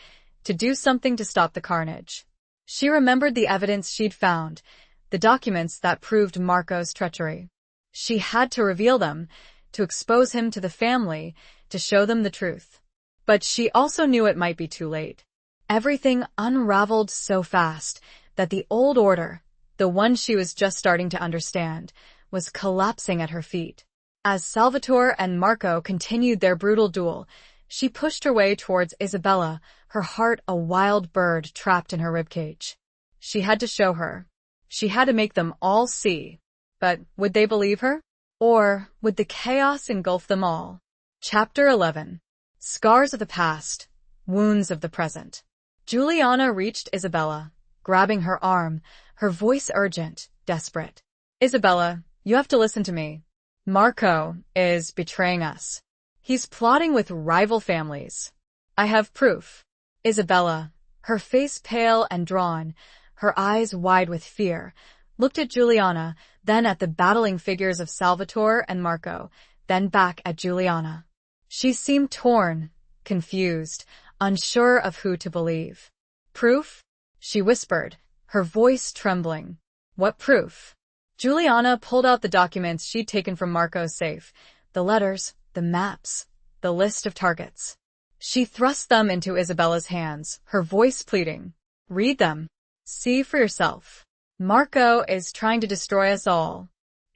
to do something to stop the carnage. She remembered the evidence she'd found, the documents that proved Marco's treachery. She had to reveal them, to expose him to the family, to show them the truth. But she also knew it might be too late. Everything unraveled so fast that the old order, the one she was just starting to understand, was collapsing at her feet. As Salvatore and Marco continued their brutal duel, she pushed her way towards Isabella, her heart a wild bird trapped in her ribcage. She had to show her. She had to make them all see. But would they believe her? Or would the chaos engulf them all? Chapter 11. Scars of the past, wounds of the present. Juliana reached Isabella, grabbing her arm, her voice urgent, desperate. Isabella, you have to listen to me. Marco is betraying us. He's plotting with rival families. I have proof. Isabella, her face pale and drawn, her eyes wide with fear, looked at Juliana, then at the battling figures of Salvatore and Marco, then back at Juliana. She seemed torn, confused, unsure of who to believe. Proof? She whispered, her voice trembling. What proof? Juliana pulled out the documents she'd taken from Marco's safe, the letters, the maps, the list of targets. She thrust them into Isabella's hands, her voice pleading. Read them. See for yourself. Marco is trying to destroy us all.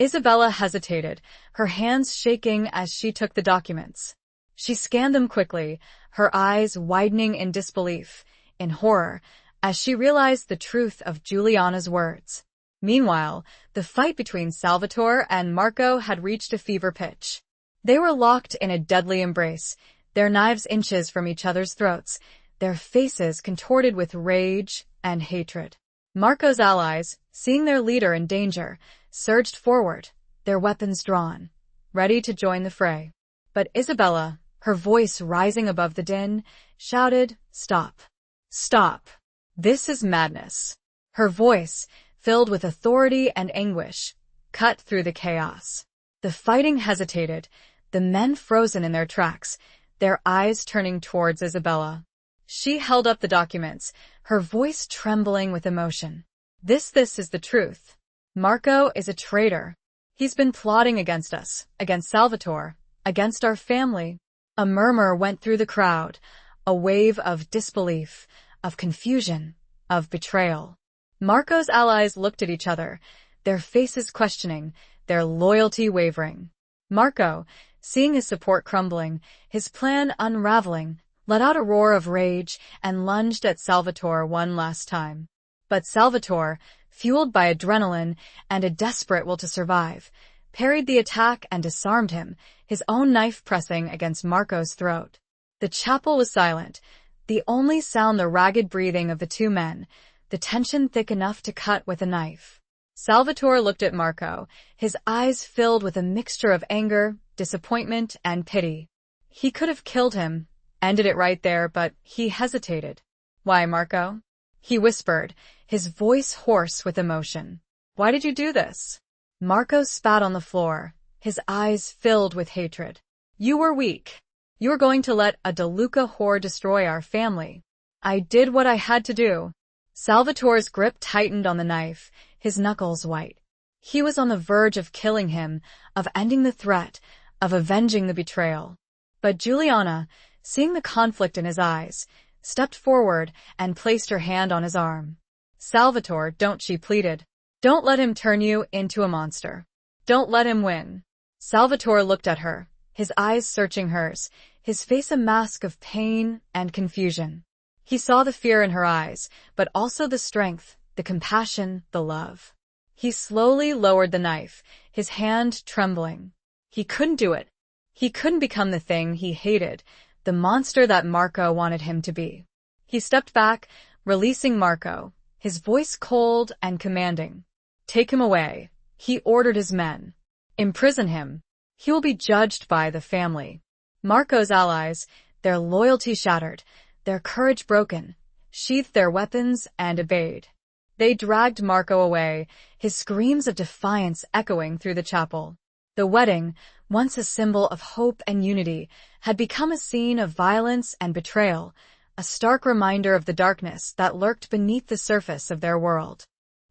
Isabella hesitated, her hands shaking as she took the documents. She scanned them quickly, her eyes widening in disbelief, in horror, as she realized the truth of Juliana's words. Meanwhile, the fight between Salvatore and Marco had reached a fever pitch. They were locked in a deadly embrace, their knives inches from each other's throats, their faces contorted with rage and hatred. Marco's allies, seeing their leader in danger, surged forward, their weapons drawn, ready to join the fray. But Isabella, her voice rising above the din, shouted, "Stop! Stop! This is madness." Her voice, filled with authority and anguish, cut through the chaos. The fighting hesitated, the men frozen in their tracks, their eyes turning towards Isabella. She held up the documents, her voice trembling with emotion. This is the truth. Marco is a traitor. He's been plotting against us, against Salvatore, against our family. A murmur went through the crowd, a wave of disbelief, of confusion, of betrayal. Marco's allies looked at each other, their faces questioning, their loyalty wavering. Marco, seeing his support crumbling, his plan unraveling, let out a roar of rage and lunged at Salvatore one last time. But Salvatore, fueled by adrenaline and a desperate will to survive, parried the attack and disarmed him, his own knife pressing against Marco's throat. The chapel was silent, the only sound the ragged breathing of the two men, the tension thick enough to cut with a knife. Salvatore looked at Marco, his eyes filled with a mixture of anger, disappointment, and pity. He could have killed him, ended it right there, but he hesitated. Why, Marco? He whispered, his voice hoarse with emotion. Why did you do this? Marco spat on the floor, his eyes filled with hatred. You were weak. You were going to let a DeLuca whore destroy our family. I did what I had to do. Salvatore's grip tightened on the knife, his knuckles white. He was on the verge of killing him, of ending the threat, of avenging the betrayal. But Juliana, seeing the conflict in his eyes, stepped forward and placed her hand on his arm. Salvatore, don't, she pleaded. Don't let him turn you into a monster. Don't let him win. Salvatore looked at her, his eyes searching hers, his face a mask of pain and confusion. He saw the fear in her eyes, but also the strength, the compassion, the love. He slowly lowered the knife, his hand trembling. He couldn't do it. He couldn't become the thing he hated, the monster that Marco wanted him to be. He stepped back, releasing Marco, his voice cold and commanding. "Take him away," he ordered his men. "Imprison him. He will be judged by the family." Marco's allies, their loyalty shattered, their courage broken, sheathed their weapons and obeyed. They dragged Marco away, his screams of defiance echoing through the chapel. The wedding, once a symbol of hope and unity, had become a scene of violence and betrayal, a stark reminder of the darkness that lurked beneath the surface of their world.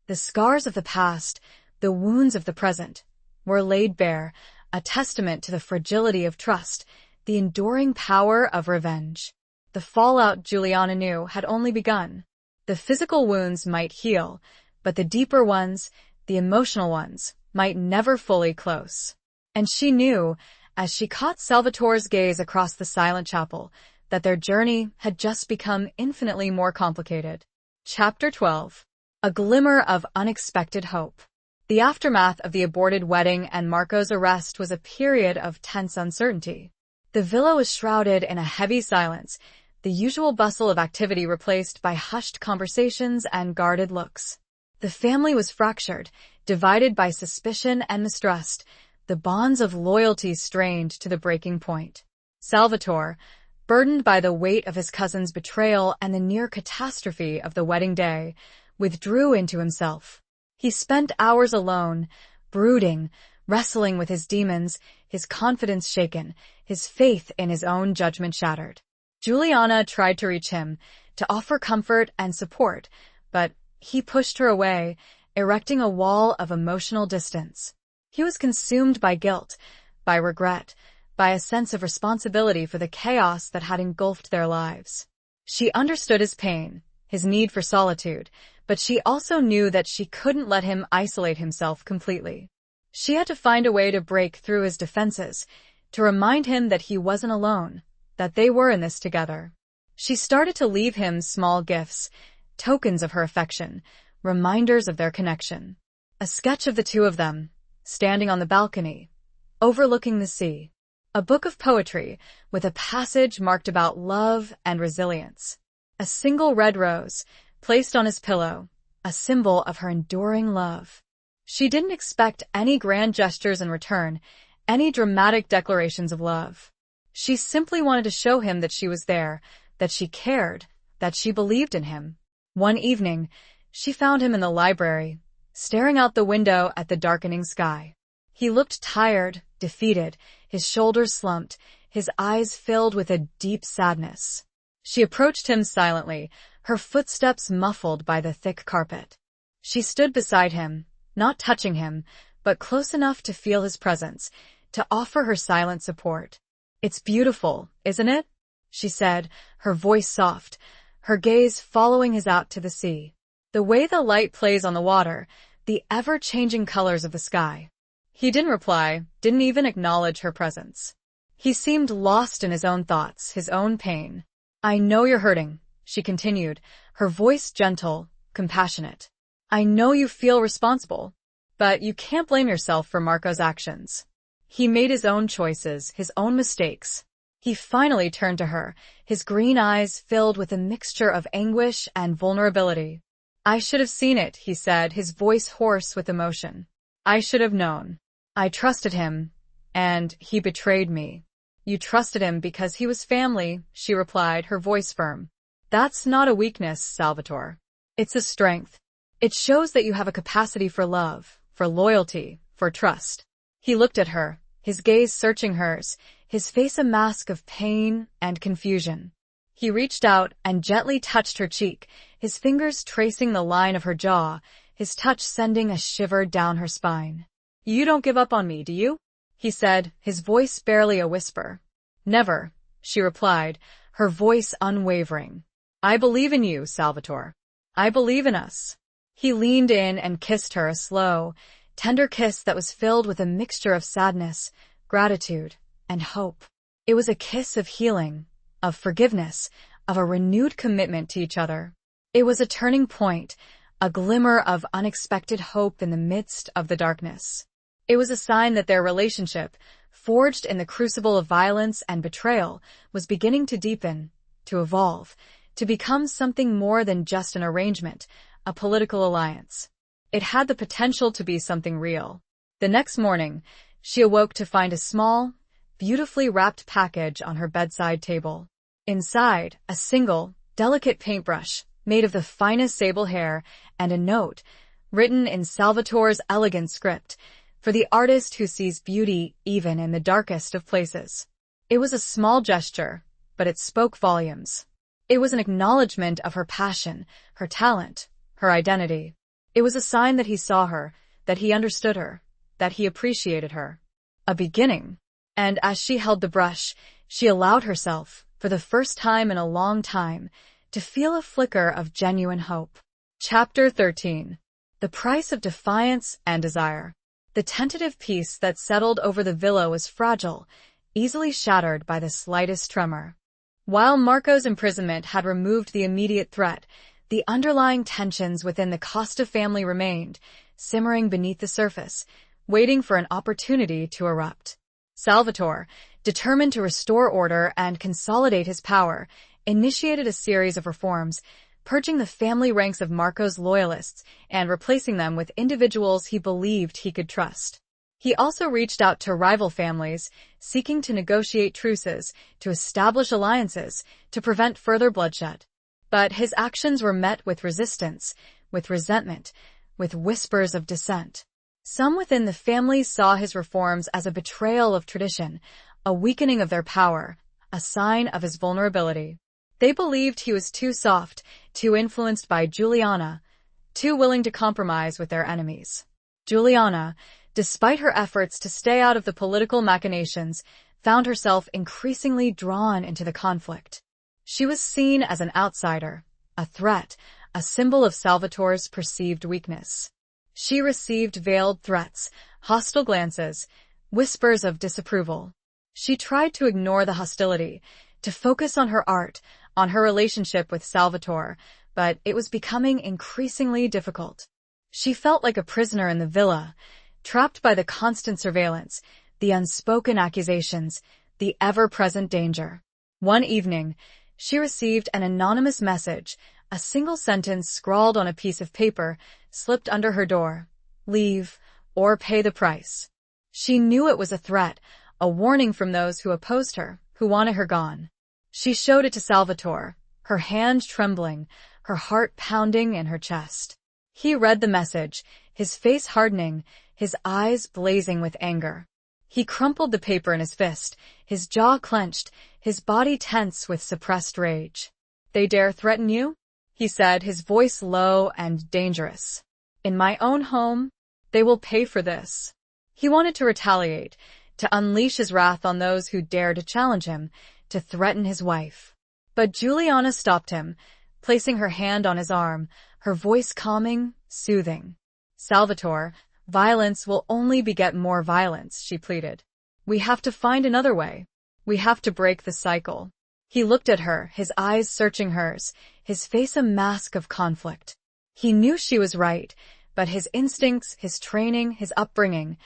The scars of the past, the wounds of the present, were laid bare, a testament to the fragility of trust, the enduring power of revenge. The fallout, Juliana knew, had only begun. The physical wounds might heal, but the deeper ones, the emotional ones, might never fully close. And she knew, as she caught Salvatore's gaze across the silent chapel, that their journey had just become infinitely more complicated. Chapter 12. A glimmer of unexpected hope. The aftermath of the aborted wedding and Marco's arrest was a period of tense uncertainty. The villa was shrouded in a heavy silence, the usual bustle of activity replaced by hushed conversations and guarded looks. The family was fractured, divided by suspicion and mistrust, the bonds of loyalty strained to the breaking point. Salvatore, burdened by the weight of his cousin's betrayal and the near catastrophe of the wedding day, withdrew into himself. He spent hours alone, brooding, wrestling with his demons, his confidence shaken, his faith in his own judgment shattered. Juliana tried to reach him, to offer comfort and support, but he pushed her away, erecting a wall of emotional distance. He was consumed by guilt, by regret, by a sense of responsibility for the chaos that had engulfed their lives. She understood his pain, his need for solitude, but she also knew that she couldn't let him isolate himself completely. She had to find a way to break through his defenses, to remind him that he wasn't alone, that they were in this together. She started to leave him small gifts, tokens of her affection, reminders of their connection. A sketch of the two of them, standing on the balcony, overlooking the sea. A book of poetry with a passage marked about love and resilience. A single red rose, placed on his pillow, a symbol of her enduring love. She didn't expect any grand gestures in return, any dramatic declarations of love. She simply wanted to show him that she was there, that she cared, that she believed in him. One evening, she found him in the library, staring out the window at the darkening sky. He looked tired, defeated, his shoulders slumped, his eyes filled with a deep sadness. She approached him silently, her footsteps muffled by the thick carpet. She stood beside him, not touching him, but close enough to feel his presence, to offer her silent support. "It's beautiful, isn't it?" she said, her voice soft, her gaze following his out to the sea. The way the light plays on the water, the ever-changing colors of the sky. He didn't reply, didn't even acknowledge her presence. He seemed lost in his own thoughts, his own pain. "I know you're hurting," she continued, her voice gentle, compassionate. "I know you feel responsible, but you can't blame yourself for Marco's actions. He made his own choices, his own mistakes." He finally turned to her, his green eyes filled with a mixture of anguish and vulnerability. "I should have seen it," he said, his voice hoarse with emotion. "I should have known. I trusted him, and he betrayed me." "You trusted him because he was family," she replied, her voice firm. "That's not a weakness, Salvatore. It's a strength. It shows that you have a capacity for love, for loyalty, for trust." He looked at her, his gaze searching hers, his face a mask of pain and confusion. He reached out and gently touched her cheek, his fingers tracing the line of her jaw, his touch sending a shiver down her spine. "You don't give up on me, do you?" he said, his voice barely a whisper. "Never," she replied, her voice unwavering. "I believe in you, Salvatore. I believe in us." He leaned in and kissed her, a slow, tender kiss that was filled with a mixture of sadness, gratitude, and hope. It was a kiss of healing, of forgiveness, of a renewed commitment to each other. It was a turning point, a glimmer of unexpected hope in the midst of the darkness. It was a sign that their relationship, forged in the crucible of violence and betrayal, was beginning to deepen, to evolve, to become something more than just an arrangement, a political alliance. It had the potential to be something real. The next morning, she awoke to find a small, beautifully wrapped package on her bedside table. Inside, a single, delicate paintbrush, made of the finest sable hair, and a note, written in Salvatore's elegant script, for the artist who sees beauty even in the darkest of places. It was a small gesture, but it spoke volumes. It was an acknowledgement of her passion, her talent, her identity. It was a sign that he saw her, that he understood her, that he appreciated her. A beginning. And as she held the brush, she allowed herself, for the first time in a long time, to feel a flicker of genuine hope. Chapter 13. The Price of Defiance and Desire. The tentative peace that settled over the villa was fragile, easily shattered by the slightest tremor. While Marco's imprisonment had removed the immediate threat, the underlying tensions within the Costa family remained, simmering beneath the surface, waiting for an opportunity to erupt. Salvatore, determined to restore order and consolidate his power, initiated a series of reforms, purging the family ranks of Marco's loyalists and replacing them with individuals he believed he could trust. He also reached out to rival families, seeking to negotiate truces, to establish alliances, to prevent further bloodshed. But his actions were met with resistance, with resentment, with whispers of dissent. Some within the family saw his reforms as a betrayal of tradition, a weakening of their power, a sign of his vulnerability. They believed he was too soft, too influenced by Juliana, too willing to compromise with their enemies. Juliana, despite her efforts to stay out of the political machinations, found herself increasingly drawn into the conflict. She was seen as an outsider, a threat, a symbol of Salvatore's perceived weakness. She received veiled threats, hostile glances, whispers of disapproval. She tried to ignore the hostility, to focus on her art, on her relationship with Salvatore, but it was becoming increasingly difficult. She felt like a prisoner in the villa, trapped by the constant surveillance, the unspoken accusations, the ever-present danger. One evening, she received an anonymous message, a single sentence scrawled on a piece of paper, slipped under her door. Leave, or pay the price. She knew it was a threat, a warning from those who opposed her, who wanted her gone. She showed it to Salvatore, her hand trembling, her heart pounding in her chest. He read the message, his face hardening, his eyes blazing with anger. He crumpled the paper in his fist, his jaw clenched, his body tense with suppressed rage. They dare threaten you? He said, his voice low and dangerous. In my own home, they will pay for this. He wanted to retaliate, to unleash his wrath on those who dared to challenge him, to threaten his wife. But Juliana stopped him, placing her hand on his arm, her voice calming, soothing. Salvatore, violence will only beget more violence, she pleaded. We have to find another way. We have to break the cycle. He looked at her, his eyes searching hers, his face a mask of conflict. He knew she was right, but his instincts, his training, his upbringing,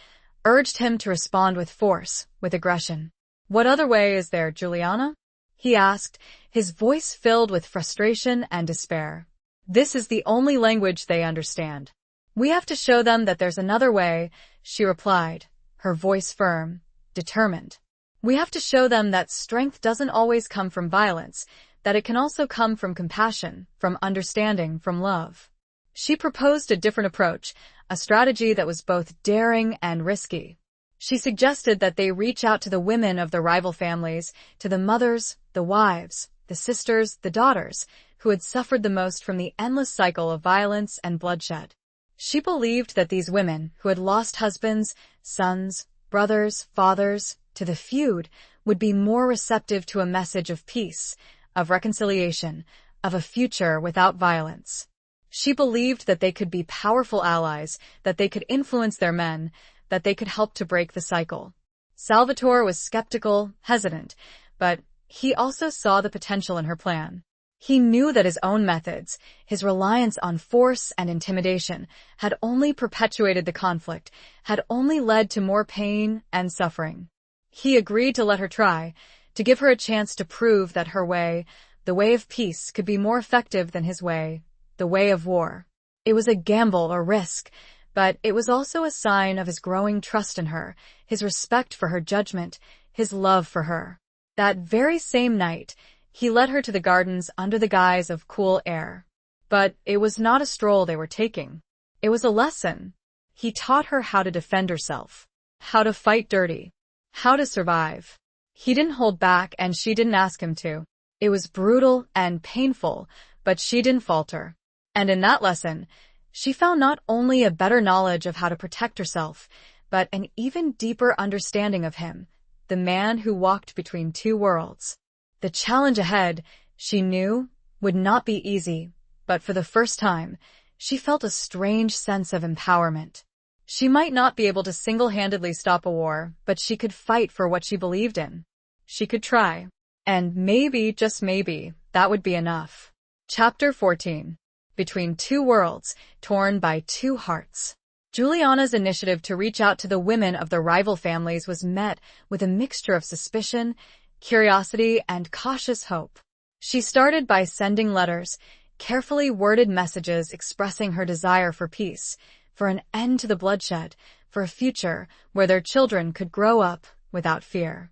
urged him to respond with force, with aggression. What other way is there, Juliana? He asked, his voice filled with frustration and despair. This is the only language they understand. We have to show them that there's another way, she replied, her voice firm, determined. We have to show them that strength doesn't always come from violence, that it can also come from compassion, from understanding, from love. She proposed a different approach, a strategy that was both daring and risky. She suggested that they reach out to the women of the rival families, to the mothers, the wives, the sisters, the daughters, who had suffered the most from the endless cycle of violence and bloodshed. She believed that these women, who had lost husbands, sons, brothers, fathers, to the feud, would be more receptive to a message of peace, of reconciliation, of a future without violence. She believed that they could be powerful allies, that they could influence their men, that they could help to break the cycle. Salvatore was skeptical, hesitant, but he also saw the potential in her plan. He knew that his own methods, his reliance on force and intimidation, had only perpetuated the conflict, had only led to more pain and suffering. He agreed to let her try, to give her a chance to prove that her way, the way of peace, could be more effective than his way, the way of war. It was a gamble or risk, but it was also a sign of his growing trust in her, his respect for her judgment, his love for her. That very same night, he led her to the gardens under the guise of cool air. But it was not a stroll they were taking. It was a lesson. He taught her how to defend herself, how to fight dirty, how to survive. He didn't hold back, and she didn't ask him to. It was brutal and painful, but she didn't falter. And in that lesson, she found not only a better knowledge of how to protect herself, but an even deeper understanding of him, the man who walked between two worlds. The challenge ahead, she knew, would not be easy, but for the first time, she felt a strange sense of empowerment. She might not be able to single-handedly stop a war, but she could fight for what she believed in. She could try. And maybe, just maybe, that would be enough. Chapter 14. Between Two Worlds, Torn by Two Hearts. Juliana's initiative to reach out to the women of the rival families was met with a mixture of suspicion, curiosity, and cautious hope. She started by sending letters, carefully worded messages expressing her desire for peace, for an end to the bloodshed, for a future where their children could grow up without fear.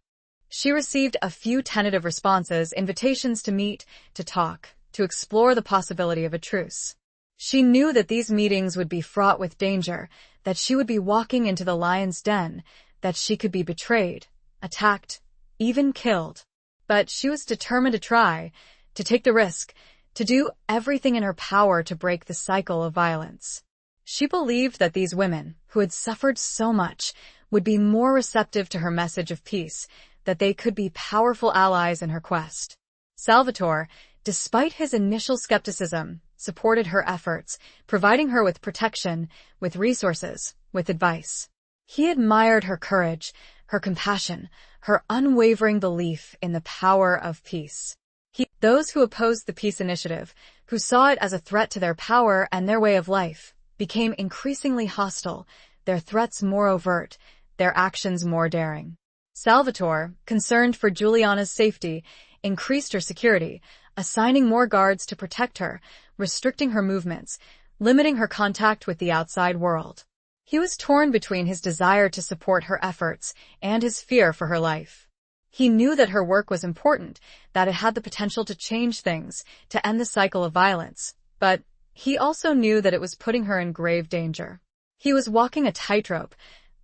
She received a few tentative responses, invitations to meet, to talk, to explore the possibility of a truce. She knew that these meetings would be fraught with danger, that she would be walking into the lion's den, that she could be betrayed, attacked, even killed. But she was determined to try, to take the risk, to do everything in her power to break the cycle of violence. She believed that these women, who had suffered so much, would be more receptive to her message of peace, that they could be powerful allies in her quest. Salvatore, despite his initial skepticism, supported her efforts, providing her with protection, with resources, with advice. He admired her courage, her compassion, her unwavering belief in the power of peace. Those who opposed the peace initiative, who saw it as a threat to their power and their way of life, became increasingly hostile, their threats more overt, their actions more daring. Salvatore, concerned for Juliana's safety, increased her security, assigning more guards to protect her, restricting her movements, limiting her contact with the outside world. He was torn between his desire to support her efforts and his fear for her life. He knew that her work was important, that it had the potential to change things, to end the cycle of violence, but he also knew that it was putting her in grave danger. He was walking a tightrope,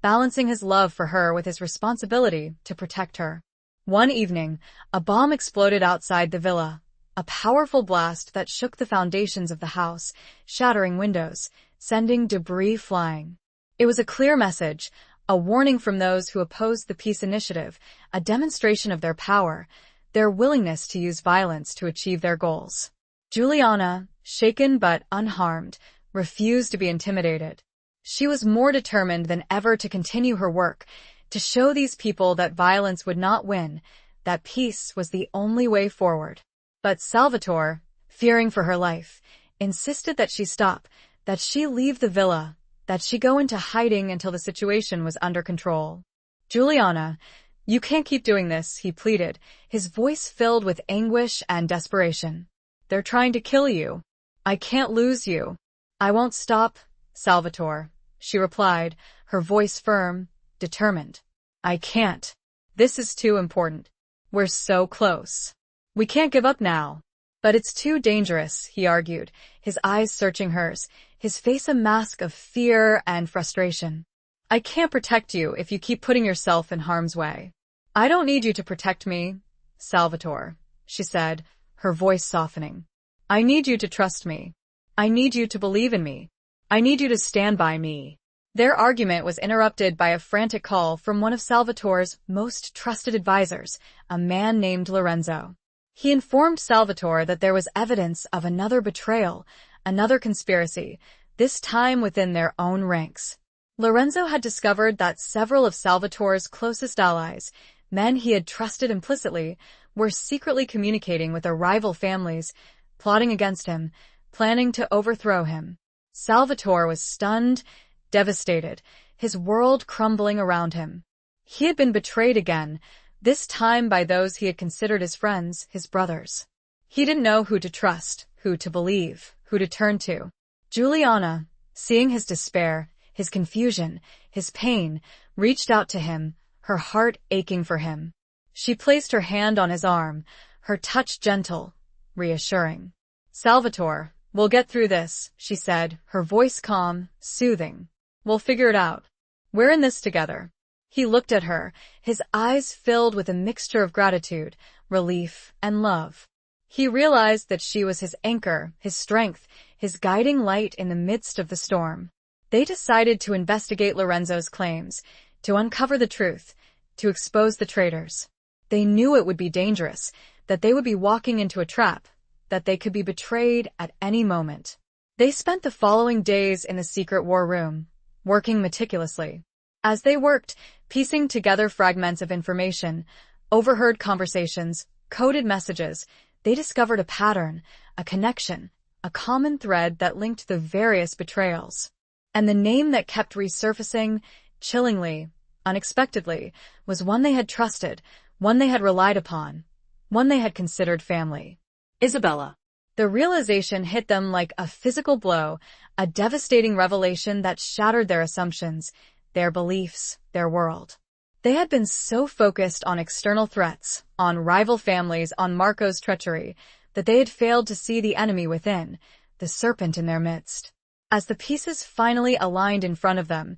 balancing his love for her with his responsibility to protect her. One evening, a bomb exploded outside the villa, a powerful blast that shook the foundations of the house, shattering windows, sending debris flying. It was a clear message, a warning from those who opposed the peace initiative, a demonstration of their power, their willingness to use violence to achieve their goals. Juliana, shaken but unharmed, refused to be intimidated. She was more determined than ever to continue her work, to show these people that violence would not win, that peace was the only way forward. But Salvatore, fearing for her life, insisted that she stop, that she leave the villa, that she go into hiding until the situation was under control. Juliana, you can't keep doing this, he pleaded, his voice filled with anguish and desperation. They're trying to kill you. I can't lose you. I won't stop, Salvatore, she replied, her voice firm, determined. I can't. This is too important. We're so close. We can't give up now. But it's too dangerous, he argued, his eyes searching hers, his face a mask of fear and frustration. I can't protect you if you keep putting yourself in harm's way. I don't need you to protect me, Salvatore, she said, her voice softening. I need you to trust me. I need you to believe in me. I need you to stand by me. Their argument was interrupted by a frantic call from one of Salvatore's most trusted advisors, a man named Lorenzo. He informed Salvatore that there was evidence of another betrayal, another conspiracy, this time within their own ranks. Lorenzo had discovered that several of Salvatore's closest allies, men he had trusted implicitly, were secretly communicating with their rival families, plotting against him, planning to overthrow him. Salvatore was stunned, devastated, his world crumbling around him. He had been betrayed again, this time by those he had considered his friends, his brothers. He didn't know who to trust, who to believe, who to turn to. Juliana, seeing his despair, his confusion, his pain, reached out to him, her heart aching for him. She placed her hand on his arm, her touch gentle, reassuring. "Salvatore, we'll get through this," she said, her voice calm, soothing. "We'll figure it out. We're in this together." He looked at her, his eyes filled with a mixture of gratitude, relief, and love. He realized that she was his anchor, his strength, his guiding light in the midst of the storm. They decided to investigate Lorenzo's claims, to uncover the truth, to expose the traitors. They knew it would be dangerous, that they would be walking into a trap, that they could be betrayed at any moment. They spent the following days in the secret war room, working meticulously. As they worked, piecing together fragments of information, overheard conversations, coded messages, they discovered a pattern, a connection, a common thread that linked the various betrayals. And the name that kept resurfacing, chillingly, unexpectedly, was one they had trusted, one they had relied upon, one they had considered family. Isabella. The realization hit them like a physical blow, a devastating revelation that shattered their assumptions, their beliefs, their world. They had been so focused on external threats, on rival families, on Marco's treachery, that they had failed to see the enemy within, the serpent in their midst. As the pieces finally aligned in front of them,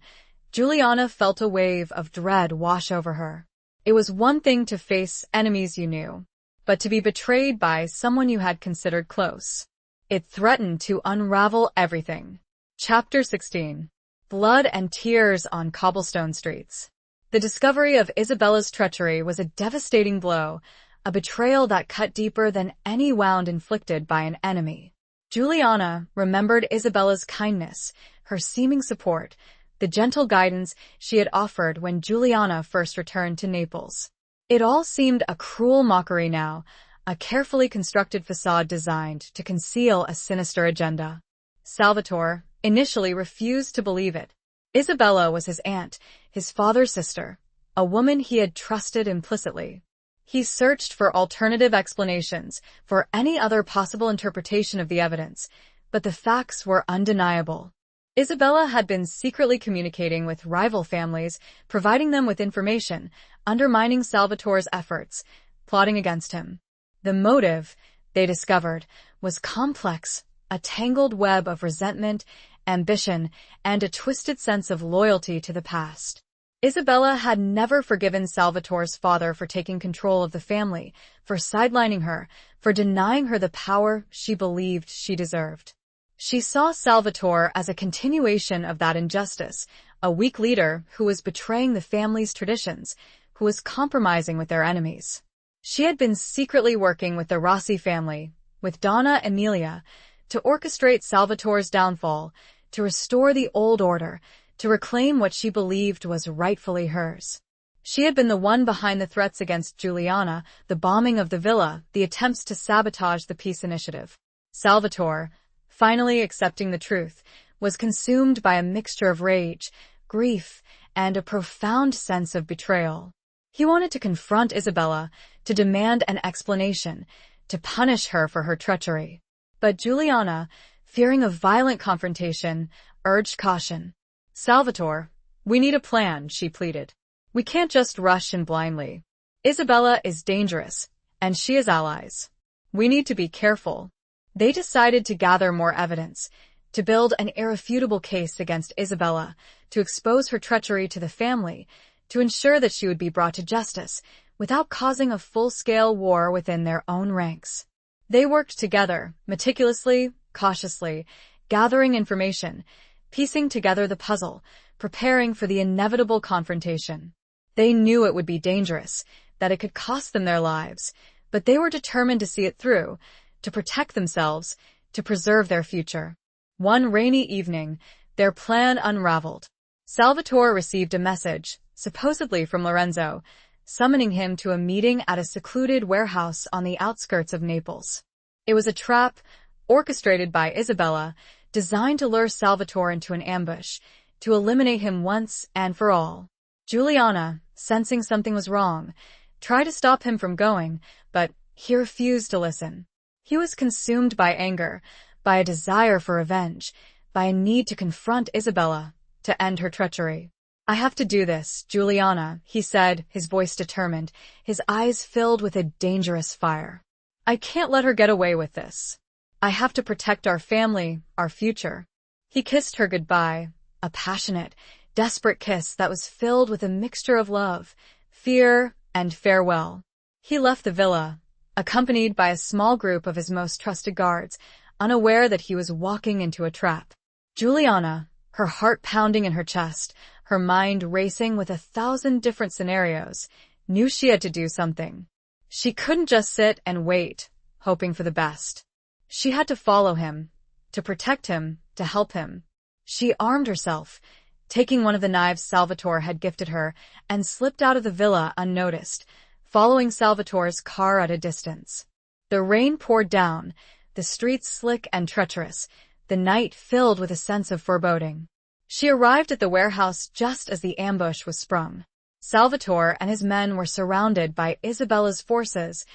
Juliana felt a wave of dread wash over her. It was one thing to face enemies you knew, but to be betrayed by someone you had considered close. It threatened to unravel everything. Chapter 16. Blood and tears on cobblestone streets. The discovery of Isabella's treachery was a devastating blow, a betrayal that cut deeper than any wound inflicted by an enemy. Juliana remembered Isabella's kindness, her seeming support, the gentle guidance she had offered when Juliana first returned to Naples. It all seemed a cruel mockery now, a carefully constructed facade designed to conceal a sinister agenda. Salvatore initially refused to believe it. Isabella was his aunt, his father's sister, a woman he had trusted implicitly. He searched for alternative explanations, for any other possible interpretation of the evidence, but the facts were undeniable. Isabella had been secretly communicating with rival families, providing them with information, undermining Salvatore's efforts, plotting against him. The motive, they discovered, was complex, a tangled web of resentment, ambition, and a twisted sense of loyalty to the past. Isabella had never forgiven Salvatore's father for taking control of the family, for sidelining her, for denying her the power she believed she deserved. She saw Salvatore as a continuation of that injustice, a weak leader who was betraying the family's traditions, who was compromising with their enemies. She had been secretly working with the Rossi family, with Donna Emilia, to orchestrate Salvatore's downfall, to restore the old order, to reclaim what she believed was rightfully hers. She had been the one behind the threats against Juliana, the bombing of the villa, the attempts to sabotage the peace initiative. Salvatore, finally accepting the truth, was consumed by a mixture of rage, grief, and a profound sense of betrayal. He wanted to confront Isabella, to demand an explanation, to punish her for her treachery. But Juliana, fearing a violent confrontation, urged caution. "Salvatore, we need a plan," she pleaded. "We can't just rush in blindly. Isabella is dangerous, and she has allies. We need to be careful." They decided to gather more evidence, to build an irrefutable case against Isabella, to expose her treachery to the family, to ensure that she would be brought to justice, without causing a full-scale war within their own ranks. They worked together, meticulously, cautiously, gathering information, piecing together the puzzle, preparing for the inevitable confrontation. They knew it would be dangerous, that it could cost them their lives, but they were determined to see it through, to protect themselves, to preserve their future. One rainy evening, their plan unraveled. Salvatore received a message, supposedly from Lorenzo, summoning him to a meeting at a secluded warehouse on the outskirts of Naples. It was a trap, orchestrated by Isabella, designed to lure Salvatore into an ambush, to eliminate him once and for all. Juliana, sensing something was wrong, tried to stop him from going, but he refused to listen. He was consumed by anger, by a desire for revenge, by a need to confront Isabella, to end her treachery. "I have to do this, Juliana," he said, his voice determined, his eyes filled with a dangerous fire. "I can't let her get away with this. I have to protect our family, our future." He kissed her goodbye, a passionate, desperate kiss that was filled with a mixture of love, fear, and farewell. He left the villa, accompanied by a small group of his most trusted guards, unaware that he was walking into a trap. Juliana, her heart pounding in her chest, her mind racing with 1,000 different scenarios, knew she had to do something. She couldn't just sit and wait, hoping for the best. She had to follow him, to protect him, to help him. She armed herself, taking one of the knives Salvatore had gifted her, and slipped out of the villa unnoticed, following Salvatore's car at a distance. The rain poured down, the streets slick and treacherous, the night filled with a sense of foreboding. She arrived at the warehouse just as the ambush was sprung. Salvatore and his men were surrounded by Isabella's forces,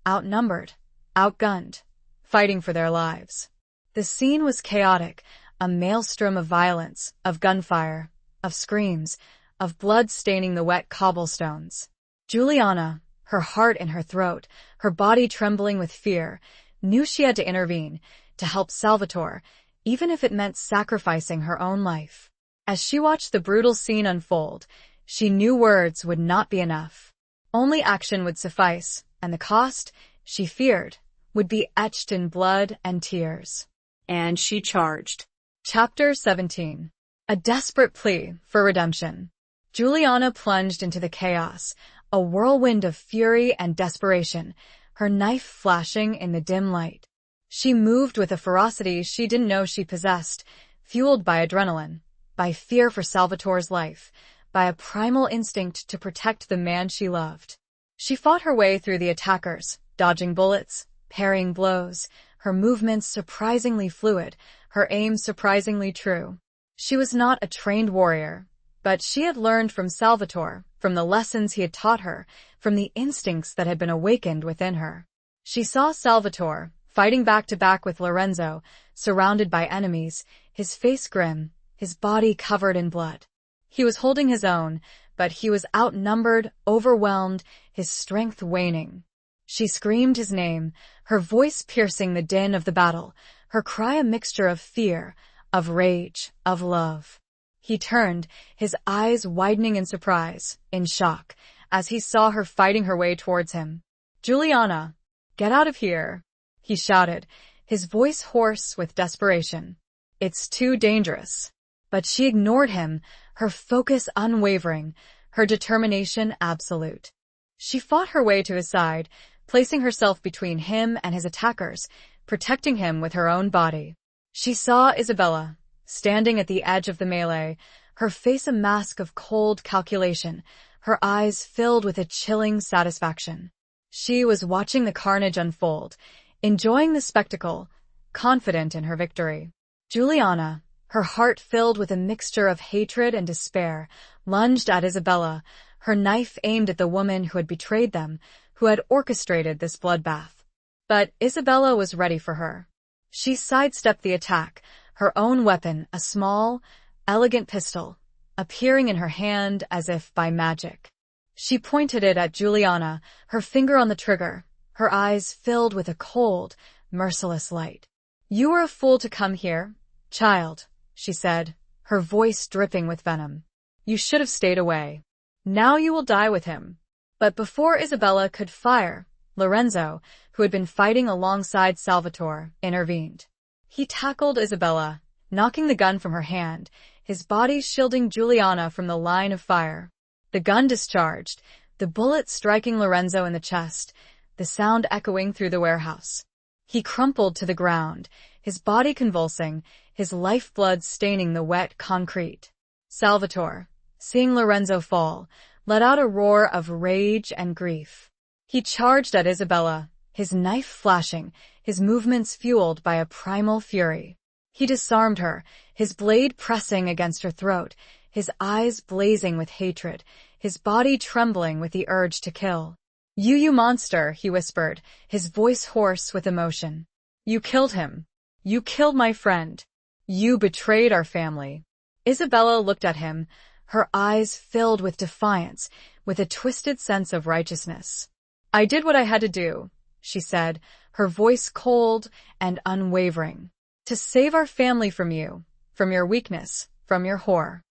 outnumbered, outgunned, fighting for their lives. The scene was chaotic, a maelstrom of violence, of gunfire, of screams, of blood staining the wet cobblestones. Juliana, her heart in her throat, her body trembling with fear, knew she had to intervene, to help Salvatore, even if it meant sacrificing her own life. As she watched the brutal scene unfold, she knew words would not be enough. Only action would suffice, and the cost, she feared, would be etched in blood and tears. And she charged. Chapter 17. A desperate plea for redemption. Juliana plunged into the chaos, a whirlwind of fury and desperation, her knife flashing in the dim light. She moved with a ferocity she didn't know she possessed, fueled by adrenaline, by fear for Salvatore's life, by a primal instinct to protect the man she loved. She fought her way through the attackers, dodging bullets, parrying blows, her movements surprisingly fluid, her aim surprisingly true. She was not a trained warrior, but she had learned from Salvatore, from the lessons he had taught her, from the instincts that had been awakened within her. She saw Salvatore, fighting back to back with Lorenzo, surrounded by enemies, his face grim, his body covered in blood. He was holding his own, but he was outnumbered, overwhelmed, his strength waning. She screamed his name, her voice piercing the din of the battle, her cry a mixture of fear, of rage, of love. He turned, his eyes widening in surprise, in shock, as he saw her fighting her way towards him. "Juliana, get out of here," he shouted, his voice hoarse with desperation. "It's too dangerous." But she ignored him, her focus unwavering, her determination absolute. She fought her way to his side, placing herself between him and his attackers, protecting him with her own body. She saw Isabella, standing at the edge of the melee, her face a mask of cold calculation, her eyes filled with a chilling satisfaction. She was watching the carnage unfold, enjoying the spectacle, confident in her victory. Juliana, her heart filled with a mixture of hatred and despair, lunged at Isabella, her knife aimed at the woman who had betrayed them, who had orchestrated this bloodbath. But Isabella was ready for her. She sidestepped the attack, her own weapon, a small, elegant pistol, appearing in her hand as if by magic. She pointed it at Juliana, her finger on the trigger, her eyes filled with a cold, merciless light. "You were a fool to come here, child," she said, her voice dripping with venom. "You should have stayed away. Now you will die with him." But before Isabella could fire, Lorenzo, who had been fighting alongside Salvatore, intervened. He tackled Isabella, knocking the gun from her hand, his body shielding Juliana from the line of fire. The gun discharged, the bullet striking Lorenzo in the chest, the sound echoing through the warehouse. He crumpled to the ground, his body convulsing, his lifeblood staining the wet concrete. Salvatore, seeing Lorenzo fall, let out a roar of rage and grief. He charged at Isabella, his knife flashing, his movements fueled by a primal fury. He disarmed her, his blade pressing against her throat, his eyes blazing with hatred, his body trembling with the urge to kill. You monster, he whispered, his voice hoarse with emotion. You killed him. You killed my friend. You betrayed our family. Isabella looked at him, her eyes filled with defiance, with a twisted sense of righteousness. I did what I had to do, she said, her voice cold and unwavering. To save our family from you, from your weakness, from your horror.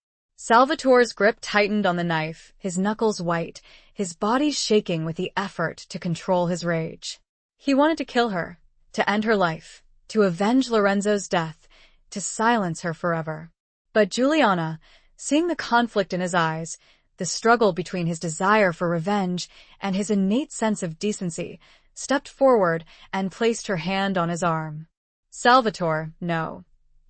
Salvatore's grip tightened on the knife, his knuckles white, his body shaking with the effort to control his rage. He wanted to kill her, to end her life, to avenge Lorenzo's death, to silence her forever. But Juliana, seeing the conflict in his eyes, the struggle between his desire for revenge and his innate sense of decency, stepped forward and placed her hand on his arm. Salvatore, no,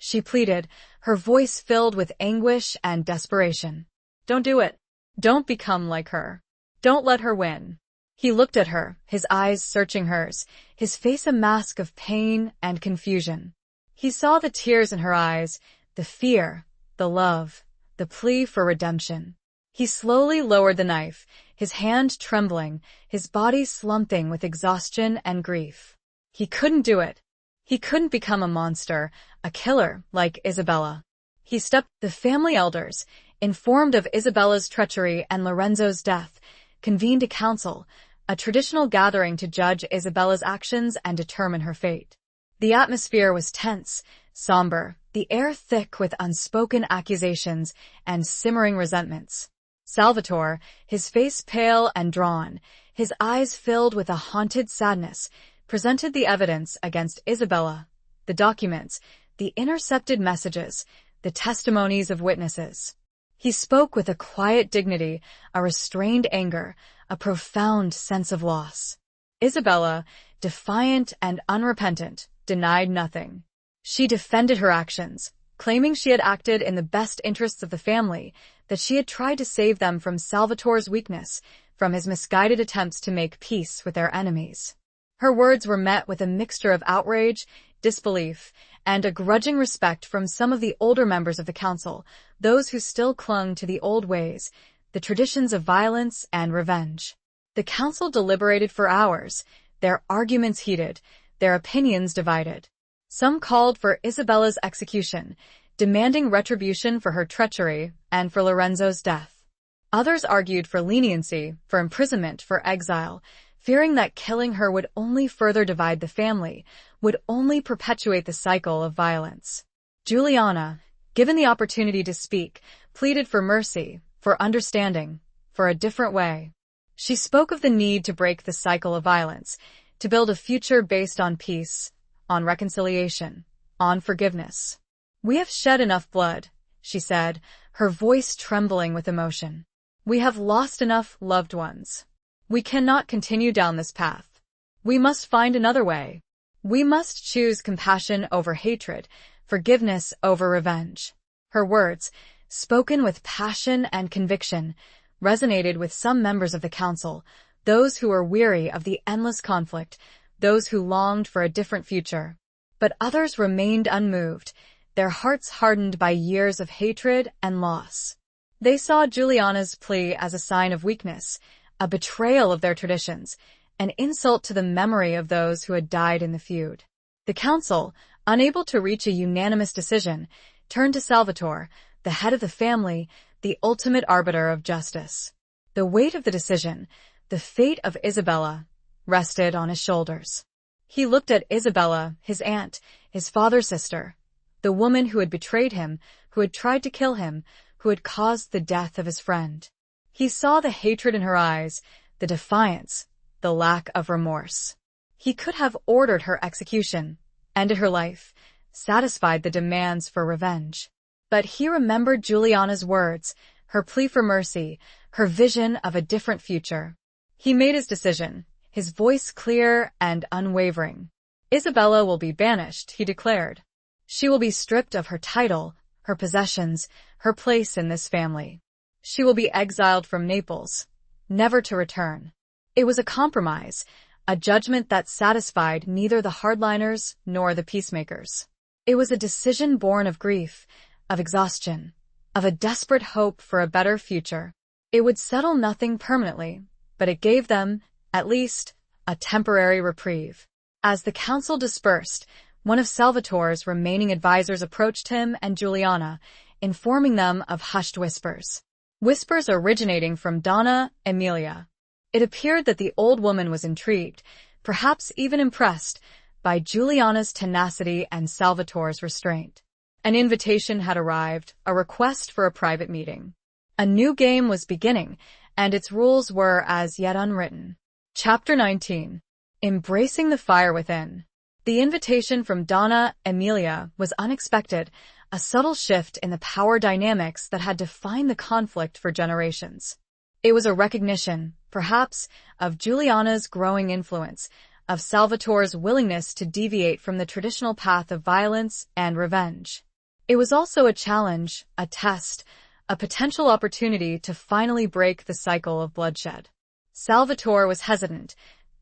she pleaded, her voice filled with anguish and desperation. Don't do it. Don't become like her. Don't let her win. He looked at her, his eyes searching hers, his face a mask of pain and confusion. He saw the tears in her eyes, the fear, the love, the plea for redemption. He slowly lowered the knife, his hand trembling, his body slumping with exhaustion and grief. He couldn't do it. He couldn't become a monster, a killer like Isabella. The family elders, informed of Isabella's treachery and Lorenzo's death, convened a council, a traditional gathering to judge Isabella's actions and determine her fate. The atmosphere was tense, somber, the air thick with unspoken accusations and simmering resentments. Salvatore, his face pale and drawn, his eyes filled with a haunted sadness, presented the evidence against Isabella, the documents, the intercepted messages, the testimonies of witnesses. He spoke with a quiet dignity, a restrained anger, a profound sense of loss. Isabella, defiant and unrepentant, denied nothing. She defended her actions, claiming she had acted in the best interests of the family, that she had tried to save them from Salvatore's weakness, from his misguided attempts to make peace with their enemies. Her words were met with a mixture of outrage, disbelief, and a grudging respect from some of the older members of the council, those who still clung to the old ways, the traditions of violence and revenge. The council deliberated for hours, their arguments heated, their opinions divided. Some called for Isabella's execution, demanding retribution for her treachery and for Lorenzo's death. Others argued for leniency, for imprisonment, for exile, fearing that killing her would only further divide the family, would only perpetuate the cycle of violence. Juliana, given the opportunity to speak, pleaded for mercy, for understanding, for a different way. She spoke of the need to break the cycle of violence, to build a future based on peace, on reconciliation, on forgiveness. We have shed enough blood, she said, her voice trembling with emotion. We have lost enough loved ones. We cannot continue down this path. We must find another way. We must choose compassion over hatred, forgiveness over revenge. Her words, spoken with passion and conviction, resonated with some members of the council, those who were weary of the endless conflict, those who longed for a different future. But others remained unmoved, their hearts hardened by years of hatred and loss. They saw Juliana's plea as a sign of weakness, a betrayal of their traditions, an insult to the memory of those who had died in the feud. The council, unable to reach a unanimous decision, turned to Salvatore, the head of the family, the ultimate arbiter of justice. The weight of the decision, the fate of Isabella, rested on his shoulders. He looked at Isabella, his aunt, his father's sister, the woman who had betrayed him, who had tried to kill him, who had caused the death of his friend. He saw the hatred in her eyes, the defiance, the lack of remorse. He could have ordered her execution, ended her life, satisfied the demands for revenge. But he remembered Juliana's words, her plea for mercy, her vision of a different future. He made his decision, his voice clear and unwavering. Isabella will be banished, he declared. She will be stripped of her title, her possessions, her place in this family. She will be exiled from Naples, never to return. It was a compromise, a judgment that satisfied neither the hardliners nor the peacemakers. It was a decision born of grief, of exhaustion, of a desperate hope for a better future. It would settle nothing permanently, but it gave them, at least, a temporary reprieve. As the council dispersed, one of Salvatore's remaining advisors approached him and Juliana, informing them of hushed whispers. Whispers originating from Donna Emilia. It appeared that the old woman was intrigued, perhaps even impressed, by Juliana's tenacity and Salvatore's restraint. An invitation had arrived, a request for a private meeting. A new game was beginning, and its rules were as yet unwritten. Chapter 19. Embracing the Fire Within. The invitation from Donna Emilia was unexpected, a subtle shift in the power dynamics that had defined the conflict for generations. It was a recognition, perhaps, of Juliana's growing influence, of Salvatore's willingness to deviate from the traditional path of violence and revenge. It was also a challenge, a test, a potential opportunity to finally break the cycle of bloodshed. Salvatore was hesitant,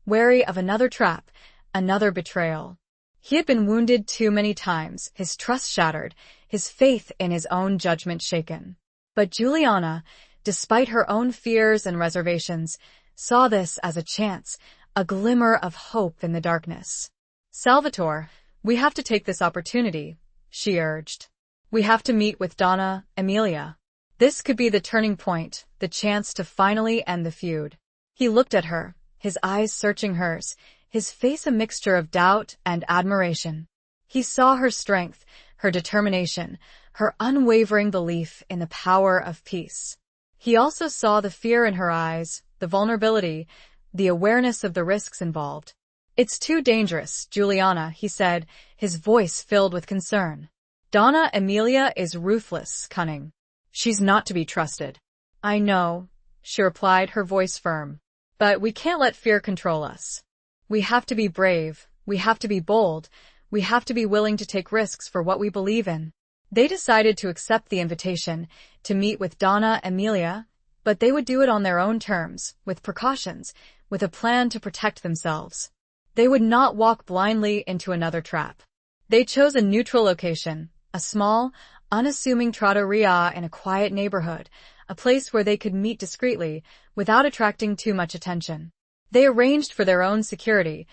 wary of another trap, another betrayal. He had been wounded too many times, his trust shattered, his faith in his own judgment shaken. But Juliana, despite her own fears and reservations, saw this as a chance, a glimmer of hope in the darkness. "Salvatore, we have to take this opportunity," she urged. "We have to meet with Donna Emilia. This could be the turning point, the chance to finally end the feud." He looked at her, his eyes searching hers, his face a mixture of doubt and admiration. He saw her strength, her determination, her unwavering belief in the power of peace. He also saw the fear in her eyes, the vulnerability, the awareness of the risks involved. "It's too dangerous, Juliana," he said, his voice filled with concern. "Donna Emilia is ruthless, cunning. She's not to be trusted." "I know," she replied, her voice firm. "But we can't let fear control us. We have to be brave, we have to be bold, we have to be willing to take risks for what we believe in." They decided to accept the invitation to meet with Donna Emilia, but they would do it on their own terms, with precautions, with a plan to protect themselves. They would not walk blindly into another trap. They chose a neutral location, a small, unassuming trattoria in a quiet neighborhood, a place where they could meet discreetly without attracting too much attention. They arranged for their own security,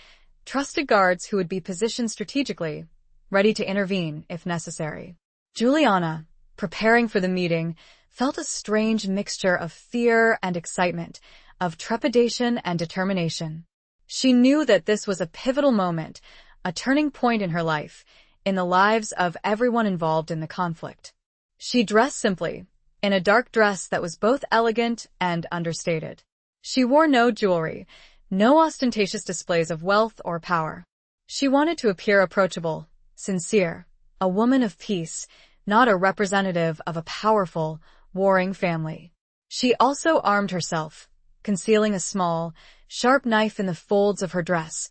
trusted guards who would be positioned strategically, ready to intervene if necessary. Juliana, preparing for the meeting, felt a strange mixture of fear and excitement, of trepidation and determination. She knew that this was a pivotal moment, a turning point in her life, in the lives of everyone involved in the conflict. She dressed simply, in a dark dress that was both elegant and understated. She wore no jewelry, no ostentatious displays of wealth or power. She wanted to appear approachable, sincere, a woman of peace, not a representative of a powerful, warring family. She also armed herself, concealing a small, sharp knife in the folds of her dress,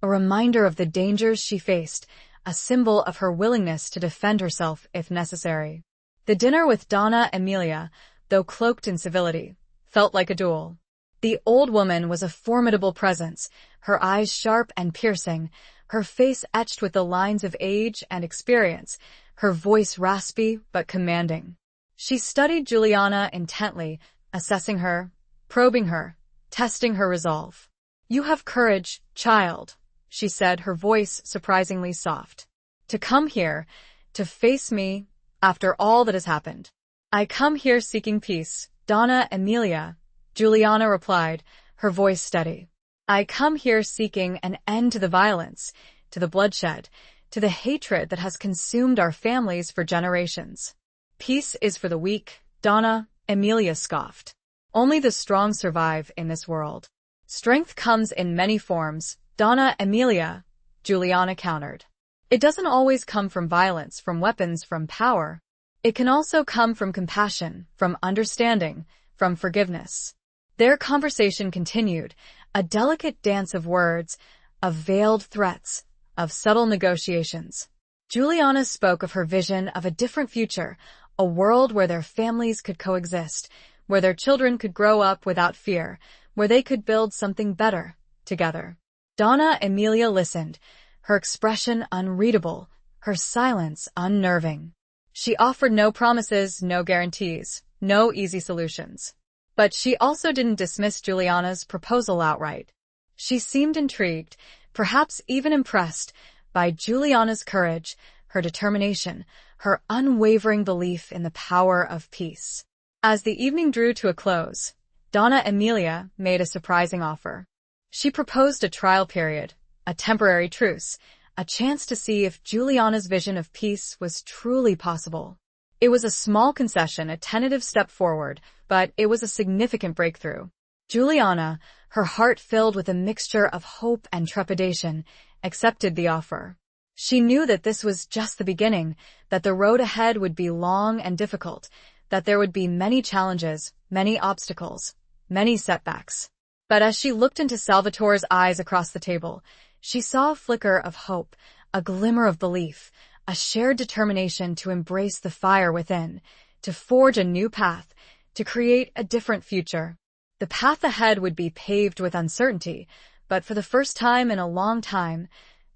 a reminder of the dangers she faced, a symbol of her willingness to defend herself if necessary. The dinner with Donna Emilia, though cloaked in civility, felt like a duel. The old woman was a formidable presence, her eyes sharp and piercing, her face etched with the lines of age and experience, her voice raspy but commanding. She studied Juliana intently, assessing her, probing her, testing her resolve. "You have courage, child," she said, her voice surprisingly soft. "To come here, to face me, after all that has happened." "I come here seeking peace, Donna Emilia," Juliana replied, her voice steady. "I come here seeking an end to the violence, to the bloodshed, to the hatred that has consumed our families for generations." "Peace is for the weak," Donna Emilia scoffed. "Only the strong survive in this world." "Strength comes in many forms, Donna Emilia," Juliana countered. "It doesn't always come from violence, from weapons, from power. It can also come from compassion, from understanding, from forgiveness." Their conversation continued, a delicate dance of words, of veiled threats, of subtle negotiations. Juliana spoke of her vision of a different future, a world where their families could coexist, where their children could grow up without fear, where they could build something better, together. Donna Emilia listened, her expression unreadable, her silence unnerving. She offered no promises, no guarantees, no easy solutions. But she also didn't dismiss Juliana's proposal outright. She seemed intrigued, perhaps even impressed, by Juliana's courage, her determination, her unwavering belief in the power of peace. As the evening drew to a close, Donna Emilia made a surprising offer. She proposed a trial period, a temporary truce, a chance to see if Juliana's vision of peace was truly possible. It was a small concession, a tentative step forward, but it was a significant breakthrough. Juliana, her heart filled with a mixture of hope and trepidation, accepted the offer. She knew that this was just the beginning, that the road ahead would be long and difficult, that there would be many challenges, many obstacles, many setbacks. But as she looked into Salvatore's eyes across the table, she saw a flicker of hope, a glimmer of belief, a shared determination to embrace the fire within, to forge a new path, to create a different future. The path ahead would be paved with uncertainty, but for the first time in a long time,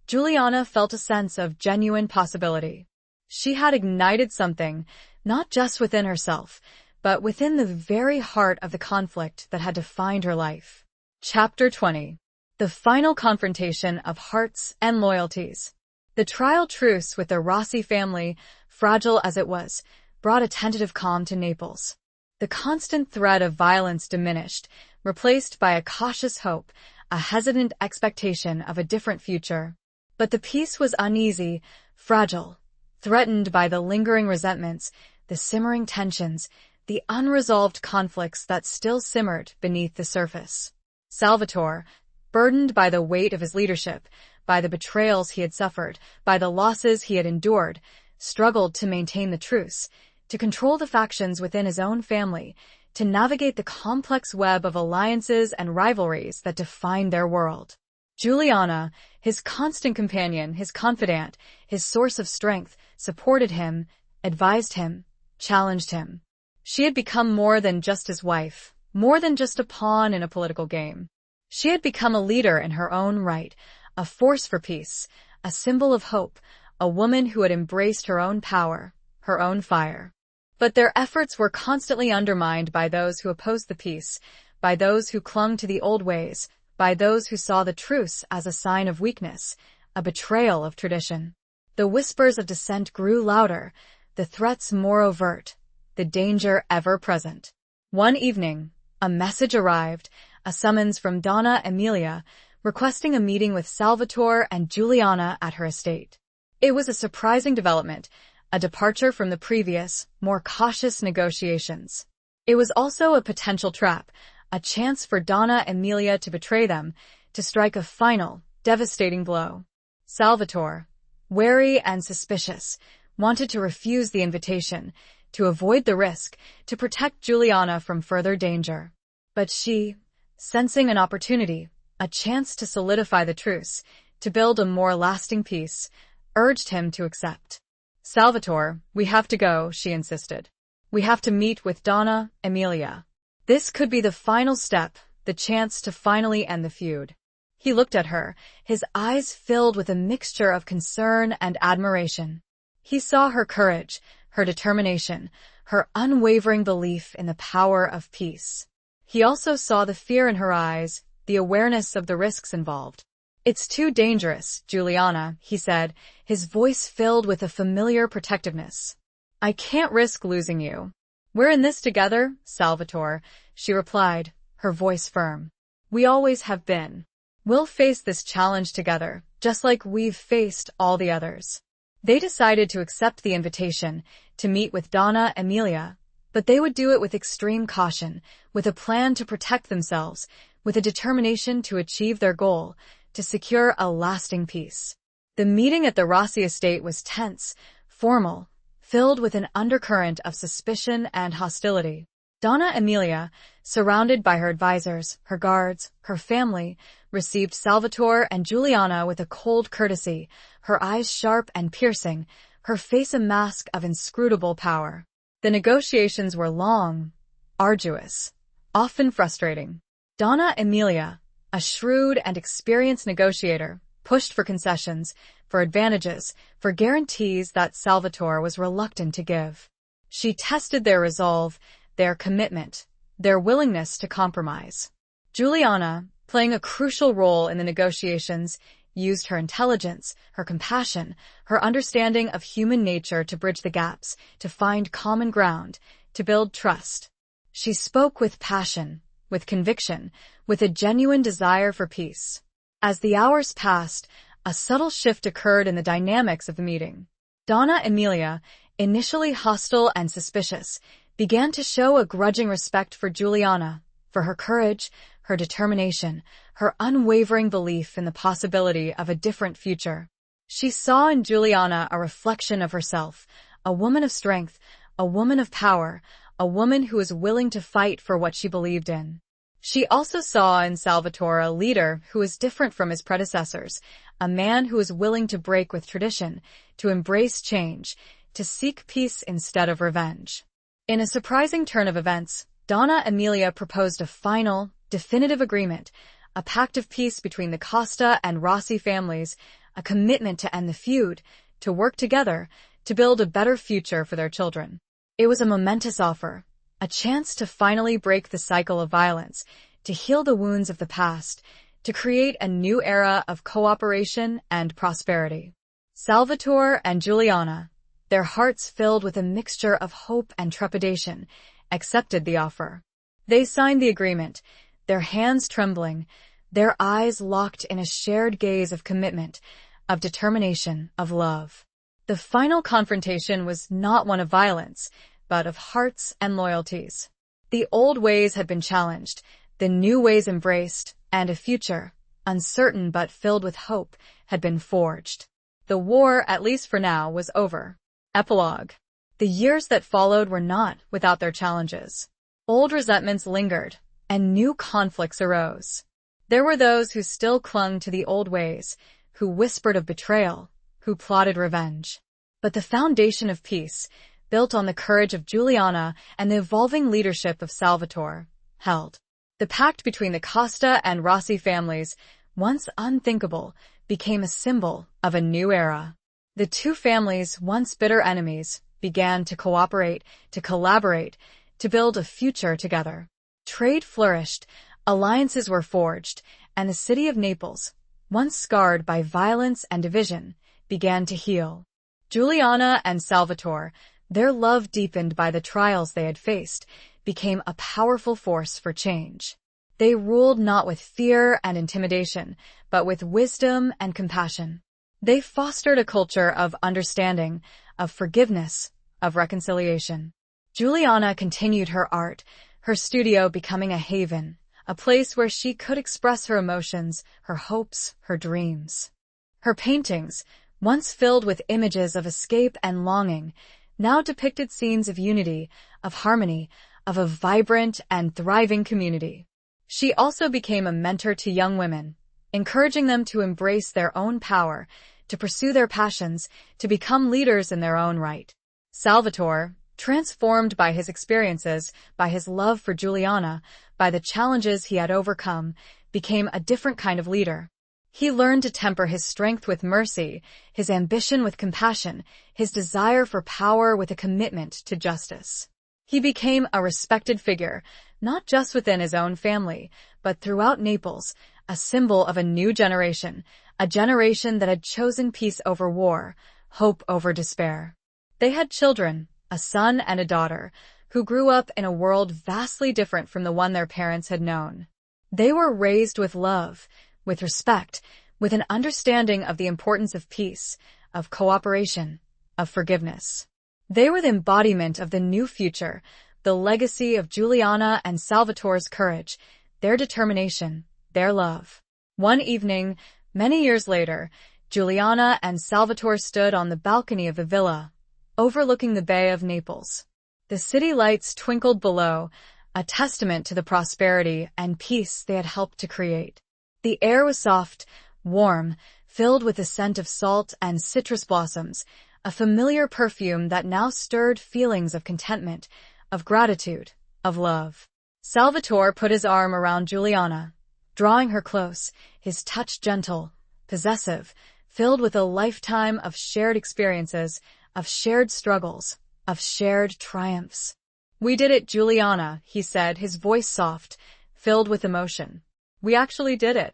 Juliana felt a sense of genuine possibility. She had ignited something, not just within herself, but within the very heart of the conflict that had defined her life. Chapter 20. The final confrontation of hearts and loyalties. The trial truce with the Rossi family, fragile as it was, brought a tentative calm to Naples. The constant threat of violence diminished, replaced by a cautious hope, a hesitant expectation of a different future. But the peace was uneasy, fragile, threatened by the lingering resentments, the simmering tensions, the unresolved conflicts that still simmered beneath the surface. Salvatore, burdened by the weight of his leadership, by the betrayals he had suffered, by the losses he had endured, struggled to maintain the truce, to control the factions within his own family, to navigate the complex web of alliances and rivalries that defined their world. Juliana, his constant companion, his confidant, his source of strength, supported him, advised him, challenged him. She had become more than just his wife, more than just a pawn in a political game. She had become a leader in her own right, a force for peace, a symbol of hope, a woman who had embraced her own power, her own fire. But their efforts were constantly undermined by those who opposed the peace, by those who clung to the old ways, by those who saw the truce as a sign of weakness, a betrayal of tradition. The whispers of dissent grew louder, the threats more overt, the danger ever present. One evening, a message arrived, a summons from Donna Emilia, requesting a meeting with Salvatore and Juliana at her estate. It was a surprising development, a departure from the previous, more cautious negotiations. It was also a potential trap, a chance for Donna Emilia to betray them, to strike a final, devastating blow. Salvatore, wary and suspicious, wanted to refuse the invitation, to avoid the risk, to protect Juliana from further danger. But she, sensing an opportunity, a chance to solidify the truce, to build a more lasting peace, urged him to accept. "Salvatore, we have to go," she insisted. "We have to meet with Donna Emilia. This could be the final step, the chance to finally end the feud." He looked at her, his eyes filled with a mixture of concern and admiration. He saw her courage, her determination, her unwavering belief in the power of peace. He also saw the fear in her eyes, the awareness of the risks involved. "It's too dangerous, Juliana," he said, his voice filled with a familiar protectiveness. "I can't risk losing you." "We're in this together, Salvatore," she replied, her voice firm. "We always have been. We'll face this challenge together, just like we've faced all the others." They decided to accept the invitation to meet with Donna Emilia, but they would do it with extreme caution, with a plan to protect themselves, with a determination to achieve their goal, to secure a lasting peace. The meeting at the Rossi estate was tense, formal, filled with an undercurrent of suspicion and hostility. Donna Emilia, surrounded by her advisors, her guards, her family, received Salvatore and Juliana with a cold courtesy, her eyes sharp and piercing, her face a mask of inscrutable power. The negotiations were long, arduous, often frustrating. Donna Emilia, a shrewd and experienced negotiator, pushed for concessions, for advantages, for guarantees that Salvatore was reluctant to give. She tested their resolve, their commitment, their willingness to compromise. Juliana, playing a crucial role in the negotiations, used her intelligence, her compassion, her understanding of human nature to bridge the gaps, to find common ground, to build trust. She spoke with passion, with conviction, with a genuine desire for peace. As the hours passed, a subtle shift occurred in the dynamics of the meeting. Donna Emilia, initially hostile and suspicious, began to show a grudging respect for Juliana, for her courage, her determination, her unwavering belief in the possibility of a different future. She saw in Juliana a reflection of herself, a woman of strength, a woman of power, a woman who was willing to fight for what she believed in. She also saw in Salvatore a leader who was different from his predecessors, a man who was willing to break with tradition, to embrace change, to seek peace instead of revenge. In a surprising turn of events, Donna Emilia proposed a final, definitive agreement, a pact of peace between the Costa and Rossi families, a commitment to end the feud, to work together, to build a better future for their children. It was a momentous offer, a chance to finally break the cycle of violence, to heal the wounds of the past, to create a new era of cooperation and prosperity. Salvatore and Juliana, their hearts filled with a mixture of hope and trepidation, accepted the offer. They signed the agreement, their hands trembling, their eyes locked in a shared gaze of commitment, of determination, of love. The final confrontation was not one of violence, but of hearts and loyalties. The old ways had been challenged, the new ways embraced, and a future, uncertain but filled with hope, had been forged. The war, at least for now, was over. Epilogue. The years that followed were not without their challenges. Old resentments lingered, and new conflicts arose. There were those who still clung to the old ways, who whispered of betrayal, who plotted revenge. But the foundation of peace, built on the courage of Juliana and the evolving leadership of Salvatore, held. The pact between the Costa and Rossi families, once unthinkable, became a symbol of a new era. The two families, once bitter enemies, began to cooperate, to collaborate, to build a future together. Trade flourished, alliances were forged, and the city of Naples, once scarred by violence and division, began to heal. Juliana and Salvatore, their love deepened by the trials they had faced, became a powerful force for change. They ruled not with fear and intimidation, but with wisdom and compassion. They fostered a culture of understanding, of forgiveness, of reconciliation. Juliana continued her art, her studio becoming a haven, a place where she could express her emotions, her hopes, her dreams. Her paintings, once filled with images of escape and longing, now depicted scenes of unity, of harmony, of a vibrant and thriving community. She also became a mentor to young women, encouraging them to embrace their own power, to pursue their passions, to become leaders in their own right. Salvatore, transformed by his experiences, by his love for Juliana, by the challenges he had overcome, became a different kind of leader. He learned to temper his strength with mercy, his ambition with compassion, his desire for power with a commitment to justice. He became a respected figure, not just within his own family, but throughout Naples, a symbol of a new generation, a generation that had chosen peace over war, hope over despair. They had children, a son and a daughter, who grew up in a world vastly different from the one their parents had known. They were raised with love, with respect, with an understanding of the importance of peace, of cooperation, of forgiveness. They were the embodiment of the new future, the legacy of Juliana and Salvatore's courage, their determination, their love. One evening, many years later, Juliana and Salvatore stood on the balcony of the villa, overlooking the Bay of Naples. The city lights twinkled below, a testament to the prosperity and peace they had helped to create. The air was soft, warm, filled with the scent of salt and citrus blossoms, a familiar perfume that now stirred feelings of contentment, of gratitude, of love. Salvatore put his arm around Juliana, drawing her close, his touch gentle, possessive, filled with a lifetime of shared experiences, of shared struggles, of shared triumphs. "We did it, Juliana," he said, his voice soft, filled with emotion. "We actually did it."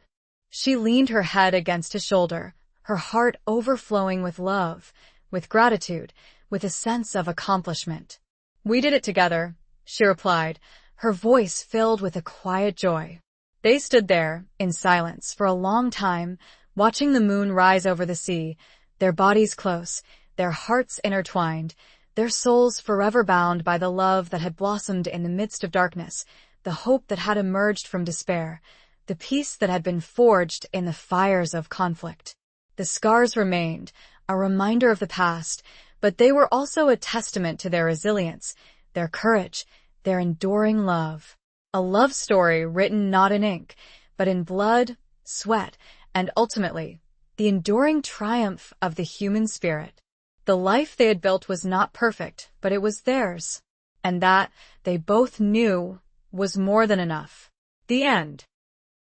She leaned her head against his shoulder, her heart overflowing with love, with gratitude, with a sense of accomplishment. "We did it together," she replied, her voice filled with a quiet joy. They stood there, in silence, for a long time, watching the moon rise over the sea, their bodies close, their hearts intertwined, their souls forever bound by the love that had blossomed in the midst of darkness, the hope that had emerged from despair, the peace that had been forged in the fires of conflict. The scars remained, a reminder of the past, but they were also a testament to their resilience, their courage, their enduring love. A love story written not in ink, but in blood, sweat, and ultimately, the enduring triumph of the human spirit. The life they had built was not perfect, but it was theirs. And that, they both knew, was more than enough. The end.